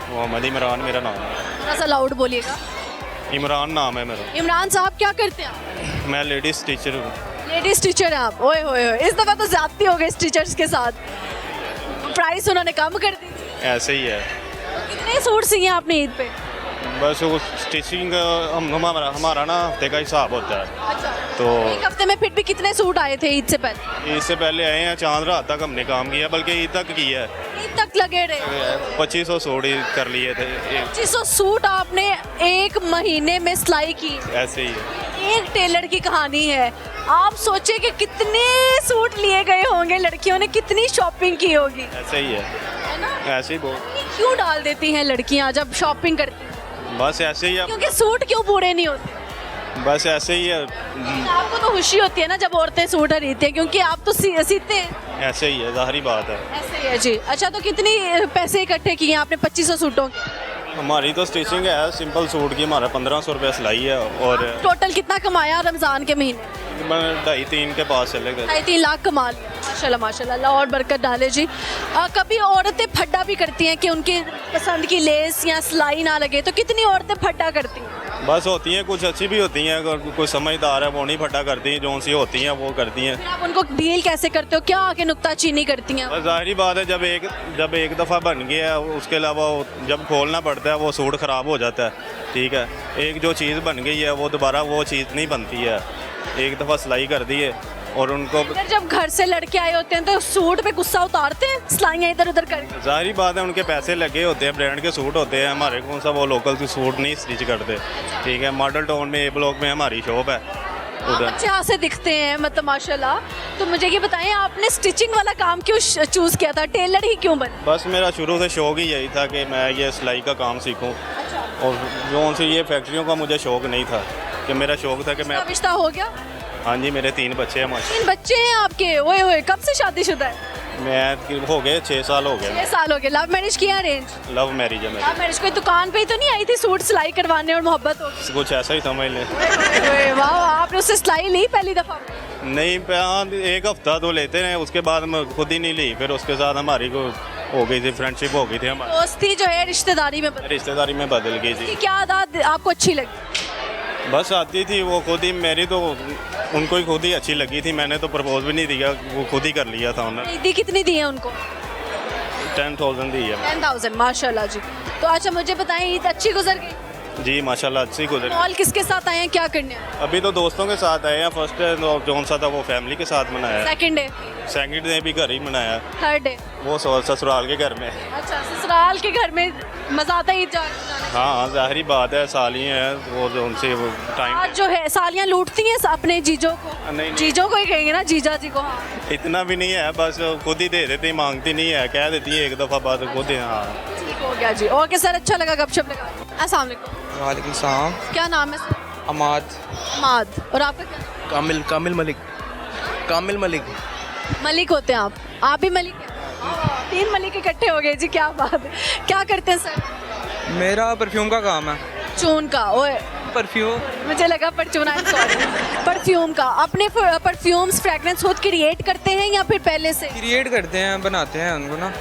Speaker 2: मोहम्मद इमरान मेरा नाम है।
Speaker 1: थोड़ा सा लाउड बोलिएगा।
Speaker 2: इमरान नाम है मेरा।
Speaker 1: इमरान साहब, क्या करते हैं आप?
Speaker 2: मैं लेडीज़ टीचर हूँ।
Speaker 1: लेडीज टीचर हैं आप? ओए होए होए, इस दफ़ा तो ज़्यादती हो गई इस टीचर्स के साथ, प्राइस उन्होंने कम कर दी।
Speaker 2: ऐसे ही है।
Speaker 1: कितने सूट सिए आपने ईद पे?
Speaker 2: बस वो स्टिचिंग हमारा ना हफ्ते का हिसाब होता है।
Speaker 1: अच्छा,
Speaker 2: तो
Speaker 1: एक हफ्ते में फिर भी कितने सूट आए थे ईद से पहले?
Speaker 2: इससे पहले आए हैं, चांद रात तक हमने काम किया, बल्कि ईद तक किया है।
Speaker 1: ईद तक लगे रहे।
Speaker 2: 2500 सूट कर लिए थे।
Speaker 1: 2500 सूट आपने एक महीने में सिलाई की?
Speaker 2: ऐसे ही है।
Speaker 1: एक टेलर की कहानी है। आप सोचे कि कितने सूट लिए गए होंगे, लड़कियों ने कितनी शॉपिंग की होगी।
Speaker 2: ऐसे ही है
Speaker 1: ना?
Speaker 2: ऐसे ही बहुत।
Speaker 1: क्यों डाल देती हैं लड़कियां जब शॉपिंग करती हैं?
Speaker 2: बस ऐसे ही है।
Speaker 1: क्योंकि सूट क्यों पूरे नहीं होते?
Speaker 2: बस ऐसे ही है।
Speaker 1: आपको तो खुशी होती है ना जब औरतें सूट खरीदती हैं, क्योंकि आप तो सीते हैं।
Speaker 2: ऐसे ही है, ज़ाहिरी बात है।
Speaker 1: ऐसे ही है जी। अच्छा, तो कितनी पैसे इकट्ठे किए आपने 2500 सूटों के?
Speaker 12: हमारी तो स्टिचिंग है सिंपल सूट की, हमारा 1500 रुपये सिलाई है और
Speaker 1: टोटल कितना कमाया रमज़ान के महीने?
Speaker 12: 2.5-3 के पास चले गए।
Speaker 1: 2.5 लाख कमा लिया। माशाल्लाह माशाल्लाह, अल्लाह और बरकत डाले जी। कभी औरतें फड्डा भी करती हैं कि उनकी पसंद की लेस या सिलाई ना लगे, तो कितनी औरतें फड्डा करती हैं?
Speaker 12: बस होती हैं, कुछ अच्छी भी होती हैं, अगर कोई समझदार है वो नहीं फटा करती हैं, जो सी होती हैं वो करती हैं।
Speaker 1: फिर आप उनको डील कैसे करते हो, क्या आके नुक्ताचीनी करती हैं?
Speaker 12: बस ज़ाहिरी बात है, जब एक दफ़ा बन गया उसके अलावा जब खोलना पड़ता है वो सूट ख़राब हो जाता है। ठीक है, एक जो चीज़ बन गई है वो दोबारा वो चीज़ नहीं बनती है। एक दफ़ा सिलाई कर दी है और उनको
Speaker 1: फिर जब घर से लड़के आए होते हैं तो सूट पे गुस्सा उतारते हैं सिलाइयाँ इधर उधर करके?
Speaker 12: ज़ाहिरी बात है, उनके पैसे लगे होते हैं, ब्रांड के सूट होते हैं, हमारे कौन सा वो लोकल के सूट नहीं स्टिच करते। ठीक है, मॉडल टाउन में ए ब्लॉक में हमारी शॉप है उधर।
Speaker 1: अच्छे हाथ से दिखते हैं मतलब माशाल्लाह। तो मुझे ये बताएं, आपने स्टिचिंग वाला काम क्यों चूज़ किया था, टेलर ही क्यों बने?
Speaker 12: बस मेरा शुरू से शौक ही यही था कि मैं ये सिलाई का काम सीखूं, और जो उनसे ये फैक्ट्रियों का मुझे शौक नहीं था, कि मेरा शौक था कि मैं।
Speaker 1: रिश्ता हो गया?
Speaker 12: हाँ जी, मेरे 3 बच्चे हैं माशा।
Speaker 1: 3 बच्चे हैं आपके? ओए ओए, कब से शादीशुदा है?
Speaker 12: मैं हो गए 6 साल हो गए।
Speaker 1: 6 साल हो गए। लव मैरिज किया अरेंज?
Speaker 12: लव मैरिज है मेरी।
Speaker 1: लव मैरिज कोई दुकान पे ही तो नहीं आई थी सूट सिलाई करवाने और मोहब्बत हो गई?
Speaker 12: कुछ ऐसा ही समझ लें।
Speaker 1: ओए वाह, आपने उससे सिलाई ली पहली दफ़ा?
Speaker 12: नहीं, 1 हफ्ता तो लेते हैं, उसके बाद मैं खुद ही नहीं ली, फिर उसके साथ हमारी को हो गई थी, फ्रेंडशिप हो गई थी हमारी।
Speaker 1: दोस्ती जो है रिश्तेदारी में
Speaker 12: बदल गई थी।
Speaker 1: क्या आदत आपको अच्छी लगी?
Speaker 12: बस आती थी वो खुद ही, मेरी तो उनको ही खुद ही अच्छी लगी थी, मैंने तो प्रपोज भी नहीं दिया, वो खुद ही कर लिया था उन्होंने।
Speaker 1: दी कितनी दी है उनको?
Speaker 12: 10,000 दी है।
Speaker 1: 10,000, माशाल्लाह जी। तो अच्छा मुझे बताएं, ईद अच्छी गुजर गई?
Speaker 12: जी माशाल्लाह अच्छी गुजरी।
Speaker 1: मॉल किसके साथ आए हैं, क्या करने आए?
Speaker 12: अभी तो दोस्तों के साथ आए हैं। फर्स्ट डे जौन सा था वो फैमिली के साथ मनाया। सेकंड डे भी घर ही मनाया।
Speaker 1: थर्ड डे
Speaker 12: वो ससुराल के घर में।
Speaker 1: अच्छा, ससुराल के घर में मजा आता है ईद जाने?
Speaker 12: हाँ, जाहिर बात है, सालियाँ हैं वो जो उनसे वो टाइम।
Speaker 1: आज जो है सालियाँ लूटती हैं अपने जीजों को?
Speaker 12: नहीं,
Speaker 1: जीजों को ही कहेंगे ना, जीजा जी को। हाँ,
Speaker 12: इतना भी नहीं है, बस खुद ही दे देती, मांगती नहीं है, कह देती है एक दफ़ा बाद खुद ही। हाँ
Speaker 1: ठीक हो गया जी। ओके सर, अच्छा लगा गपशप लगा। अस्सलाम वालेकुम।
Speaker 13: वालेकुम सलाम।
Speaker 1: क्या नाम है सर?
Speaker 13: अमाद।
Speaker 1: अमाद। और आपका क्या?
Speaker 13: कामिल मलिक। कामिल मलिक।
Speaker 1: मलिक होते हैं आप भी मलिक हैं? 3 मलिक इकट्ठे हो गए जी, क्या बात है। क्या करते हैं सर?
Speaker 13: मेरा परफ्यूम का काम है।
Speaker 1: चून का? ओए
Speaker 13: परफ्यूम,
Speaker 1: मुझे लगा परचून। I am sorry. परफ्यूम का। अपने परफ्यूम्स फ्रेगरेंस खुद क्रिएट करते हैं या फिर पहले से?
Speaker 13: क्रिएट करते हैं, बनाते हैं उनको ना।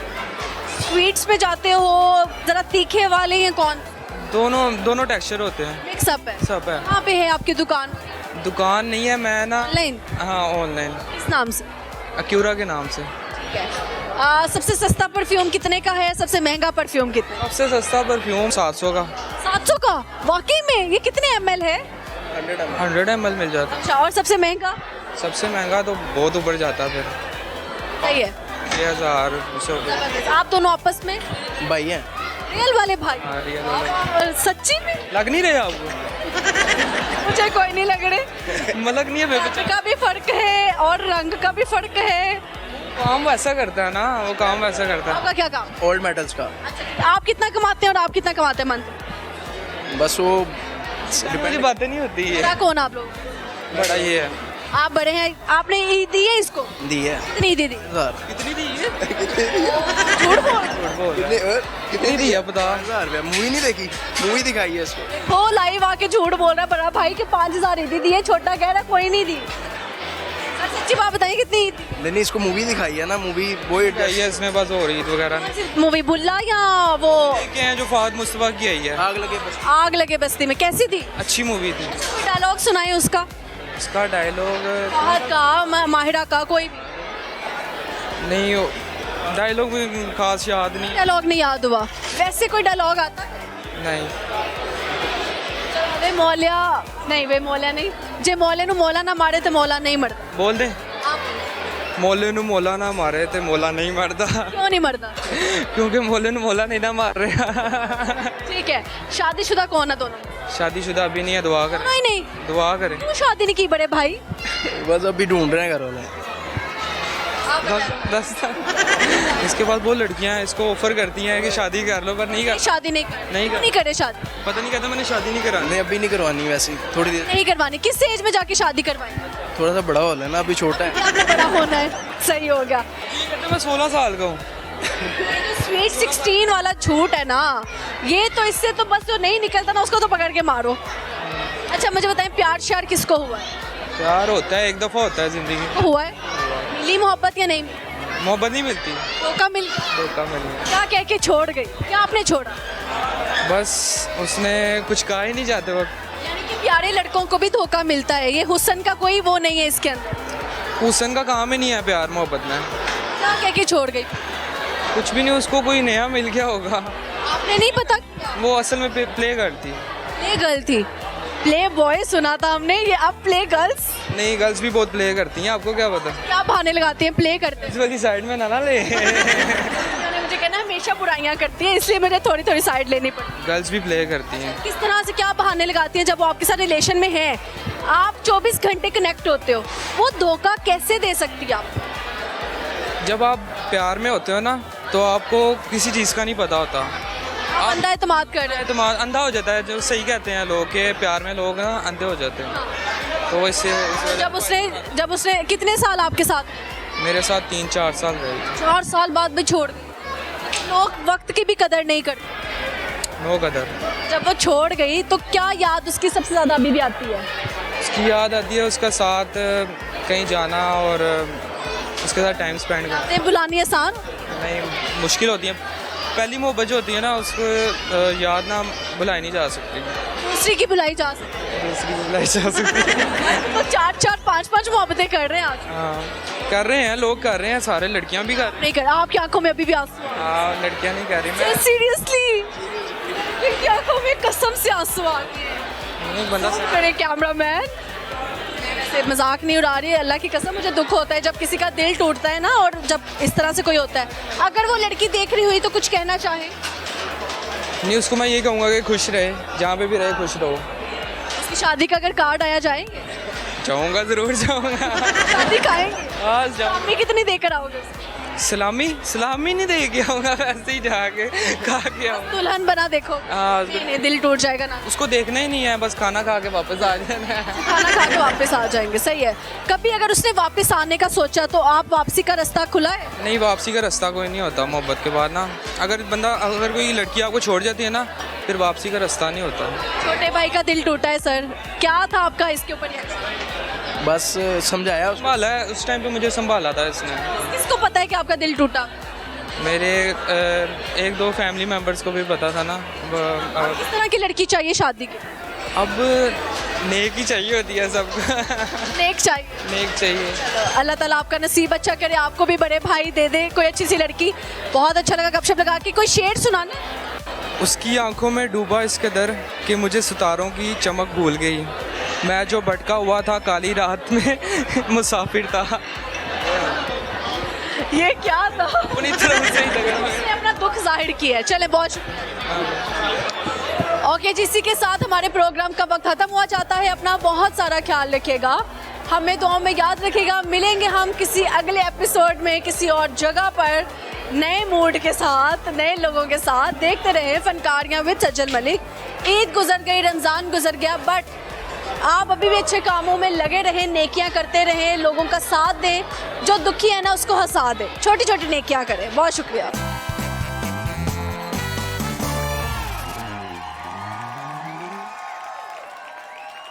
Speaker 1: स्वीट्स पे जाते हो, जरा तीखे वाले हैं कौन?
Speaker 13: दोनों टेक्सचर होते हैं।
Speaker 1: मिक्सअप है?
Speaker 13: सब है।
Speaker 1: कहाँ पे है आपकी दुकान?
Speaker 13: दुकान नहीं है, मैं ना
Speaker 1: ऑनलाइन।
Speaker 13: हाँ ऑनलाइन।
Speaker 1: किस नाम से?
Speaker 13: अक्यूरा के नाम से।
Speaker 1: ठीक है। सबसे सस्ता परफ्यूम कितने का है, सबसे महंगा परफ्यूम कितने?
Speaker 13: सबसे सस्ता परफ्यूम 700 का।
Speaker 1: 700 का? वाकई में? ये कितने ml है?
Speaker 13: 100 ml मिल जाता है।
Speaker 1: अच्छा, और सबसे महंगा?
Speaker 13: सबसे महंगा तो बहुत ऊपर जाता है, फिर
Speaker 1: सही है।
Speaker 13: 1000।
Speaker 1: आप दोनों आपस में
Speaker 13: भाई हैं?
Speaker 1: रियल वाले भाई?
Speaker 13: हाँ, रियल वाले।
Speaker 1: सच्ची में?
Speaker 13: लग नहीं रहे आपको?
Speaker 1: मुझे कोई नहीं लग रहे।
Speaker 13: लग नहीं है।
Speaker 1: रंग का भी फर्क है और रंग का भी फर्क है।
Speaker 13: काम वैसा करता है ना, वो काम वैसा करता है।
Speaker 1: आपका क्या काम?
Speaker 13: ओल्ड मेटल्स का।
Speaker 1: अच्छा, आप कितना कमाते हैं और आप कितना कमाते हैं मंथ?
Speaker 13: बस वो मुझे बातें नहीं होती है।
Speaker 1: बड़ा कौन आप लोग?
Speaker 13: बड़ा ये है।
Speaker 1: आप बड़े हैं। आपने ईद दी है इसको?
Speaker 13: दी है।
Speaker 1: कितनी ईद दी?
Speaker 13: कितनी दी है?
Speaker 1: झूठ बोल।
Speaker 13: कितनी दी है बता? 1000 रुपया। मूवी नहीं देखी? मूवी दिखाई है इसको।
Speaker 1: वो लाइव आके झूठ बोल रहा है बड़ा भाई के 5000 ईद दी है, छोटा कह रहा है कोई नहीं दी। सर सच्ची बात बताइए, कितनी ईद?
Speaker 13: नहीं, इसको मूवी दिखाई है ना, मूवी वो है इसमें, बस हो रही वगैरह।
Speaker 1: मूवी बुल्ला या वो
Speaker 13: क्या है जो फहद मुस्तफा की आई है,
Speaker 1: आग लगे बस्ती में? कैसी थी?
Speaker 13: अच्छी मूवी थी।
Speaker 1: डायलॉग सुनाए उसका।
Speaker 13: उसका डायलॉग
Speaker 1: फहद का, माहिरा का, कोई भी
Speaker 13: नहीं, डायलॉग भी खास याद नहीं।
Speaker 1: डायलॉग नहीं याद हुआ? वैसे कोई डायलॉग आता?
Speaker 13: नहीं।
Speaker 1: वे मौलिया नहीं, वे मौलिया नहीं। जे मौले नु मौला ना मारे तो मौला नहीं मरता।
Speaker 13: बोल दे। मोले नु मोला ना मारे तो मौला नहीं मरता।
Speaker 1: क्यों नहीं मरता?
Speaker 13: क्योंकि मोले नु मोला नहीं ना मार रहे।
Speaker 1: ठीक है। शादीशुदा कौन है दोनों?
Speaker 13: शादीशुदा अभी नहीं है, दुआ करें।
Speaker 1: नहीं,
Speaker 13: दुआ करें।
Speaker 1: क्यों शादी नहीं की बड़े भाई?
Speaker 13: बस अभी ढूंढ रहे हैं घर वाले। 10 इसके बाद वो लड़कियां इसको ऑफर करती हैं कि शादी कर लो, पर नहीं कर।
Speaker 1: शादी नहीं करे शादी।
Speaker 13: पता नहीं, कहता मैंने शादी नहीं करानी। अभी नहीं करवानी, वैसे थोड़ी देर
Speaker 1: नहीं करवानी। किस एज में जाके शादी करवाएं?
Speaker 13: थोड़ा सा बड़ा हो लेना, अभी छोटा है।
Speaker 1: आपने बड़ा होना है। सही हो गया।
Speaker 13: मैं 16 साल का हूँ।
Speaker 1: स्वीट 16 वाला झूठ है ना, ये तो इससे तो बस जो नहीं निकलता ना उसको तो पकड़ के मारो। अच्छा मुझे बताएं, प्यार श्यार किसको हुआ है?
Speaker 13: प्यार होता है, एक दफ़ा होता है ज़िंदगी।
Speaker 1: हुआ है? मिली मोहब्बत या नहीं?
Speaker 13: मोहब्बत नहीं मिलती,
Speaker 1: धोखा मिल
Speaker 13: गया।
Speaker 1: क्या कह के छोड़ गई? क्या आपने छोड़ा?
Speaker 13: बस उसने कुछ कहा ही नहीं जाते वक्त।
Speaker 1: यानी कि प्यारे लड़कों को भी धोखा मिलता है, ये हुस्न का कोई वो नहीं है इसके अंदर।
Speaker 13: हुस्न का काम ही नहीं है प्यार मोहब्बत में।
Speaker 1: क्या कह के छोड़ गई?
Speaker 13: कुछ भी नहीं, उसको कोई नया मिल गया होगा।
Speaker 1: आपने नहीं पता?
Speaker 13: वो असल में प्ले करती।
Speaker 1: प्ले गर्ल थी? प्ले बॉय सुना था हमने, ये अब प्ले गर्ल्स?
Speaker 13: नहीं, गर्ल्स भी बहुत प्ले करती हैं, आपको क्या पता?
Speaker 1: क्या बहाने लगाती हैं प्ले करते?
Speaker 13: इस वाली साइड में ना ले।
Speaker 1: उन्होंने मुझे कहना हमेशा बुराइयां करती है, इसलिए मुझे थोड़ी थोड़ी साइड लेनी पड़ती।
Speaker 13: गर्ल्स भी प्ले करती हैं।
Speaker 1: किस तरह से क्या बहाने लगाती हैं? जब वो आपके साथ रिलेशन में है, आप 24 घंटे कनेक्ट होते हो, वो धोखा कैसे दे सकती है आप?
Speaker 13: जब आप प्यार में होते हो ना तो आपको किसी चीज़ का नहीं पता होता,
Speaker 1: आप अंधा एतमाद कर रहे हैं।
Speaker 13: एतमाद अंधा हो जाता है, जो सही कहते हैं लोग के प्यार में लोग ना अंधे हो जाते हैं। तो इससे
Speaker 1: जब उसने कितने साल आपके साथ?
Speaker 13: मेरे साथ 3-4 साल रहे।
Speaker 1: 4 साल बाद भी छोड़ गई। लोग वक्त की भी कदर नहीं करते।
Speaker 13: नो कदर।
Speaker 1: जब वो छोड़ गई तो क्या याद उसकी सबसे ज़्यादा अभी भी आती है?
Speaker 13: उसकी याद आती है उसका साथ कहीं जाना और उसके साथ टाइम स्पेंड करना।
Speaker 1: बुलानी आसान
Speaker 13: नहीं, मुश्किल होती है। पहली मोहब्बत जो होती है ना उसको याद ना बुलाई नहीं जा सकती।
Speaker 1: दूसरी की बुलाई जा सकती है?
Speaker 13: दूसरी की बुलाई जा सकती है।
Speaker 1: तो 4-4, 5-5 मोहब्बतें कर रहे हैं आज?
Speaker 13: हाँ कर रहे हैं, लोग कर रहे हैं, सारे लड़कियां भी कर रही हैं।
Speaker 1: नहीं कर, आपकी आंखों में अभी भी आंसू?
Speaker 13: हाँ, लड़कियां नहीं कर रही।
Speaker 1: सीरियसली इनकी आंखों में कसम से आंसू आ गए।
Speaker 13: बंदा
Speaker 1: करे कैमरामैन, से मजाक नहीं उड़ा रही है, अल्लाह की कसम मुझे दुख होता है जब किसी का दिल टूटता है ना, और जब इस तरह से कोई होता है। अगर वो लड़की देख रही हुई तो कुछ कहना चाहे?
Speaker 13: नहीं, उसको मैं ये कहूँगा कि खुश रहे, जहाँ पे भी रहे खुश रहो।
Speaker 1: उसकी शादी का अगर कार्ड आया जाएंगे?
Speaker 13: जाऊँगा, ज़रूर जाऊँगा।
Speaker 1: शादी खाएंगे?
Speaker 13: हाँ जाऊँगा।
Speaker 1: कितनी देकर आओगे?
Speaker 13: सलामी नहीं दे के आऊँगा, वैसे ही जाके खा के आऊँगा।
Speaker 1: दुल्हन बना देखो। नहीं, दिल टूट जाएगा ना।
Speaker 13: उसको देखना ही नहीं है, बस खाना खा के वापस आ जाना है।
Speaker 1: खाना खा के वापस आ जाएंगे, सही है। कभी अगर उसने वापस आने का सोचा तो आप वापसी का रास्ता खुला है?
Speaker 13: नहीं, वापसी का रास्ता कोई नहीं होता मोहब्बत के बाद ना। अगर कोई लड़की आपको छोड़ जाती है ना, फिर वापसी का रास्ता नहीं होता।
Speaker 1: छोटे भाई का दिल टूटा है सर, क्या था आपका इसके ऊपर?
Speaker 10: बस समझाया,
Speaker 13: संभाला है उस टाइम पे, मुझे संभाला था इसने।
Speaker 1: किसको पता है कि आपका दिल टूटा?
Speaker 13: मेरे 1-2 फैमिली मेंबर्स को भी पता था ना।
Speaker 1: किस तरह की लड़की चाहिए शादी की?
Speaker 13: अब नेक ही चाहिए होती है सबको।
Speaker 1: नेक चाहिए। अल्लाह ताला आपका नसीब अच्छा करे, आपको भी बड़े भाई दे दे कोई अच्छी सी लड़की। बहुत अच्छा लगा गपशप लगा के। कोई शेर सुनाना?
Speaker 13: उसकी आंखों में डूबा इस कदर कि मुझे सितारों की चमक भूल गई। मैं जो भटका हुआ था काली रात में मुसाफिर था।
Speaker 1: ये क्या था?
Speaker 13: अपनी तरफ से ही लगा।
Speaker 1: उसने अपना दुख जाहिर किया है। चले, बहुत शुक्रिया। ओके जी, इसी के साथ हमारे प्रोग्राम का वक्त खत्म हुआ जाता है। अपना बहुत सारा ख्याल रखिएगा, हमें दुआओं में याद रखिएगा। मिलेंगे हम किसी अगले एपिसोड में किसी और जगह पर, नए मूड के साथ, नए लोगों के साथ। देखते रहे फनकारियाँ विद सज्जल मलिक। ईद गुजर गई, रमज़ान गुजर गया, बट आप अभी भी अच्छे कामों में लगे रहें, नेकियां करते रहें, लोगों का साथ दें। जो दुखी है ना उसको हंसा दें, छोटी छोटी नेकियां करें। बहुत शुक्रिया।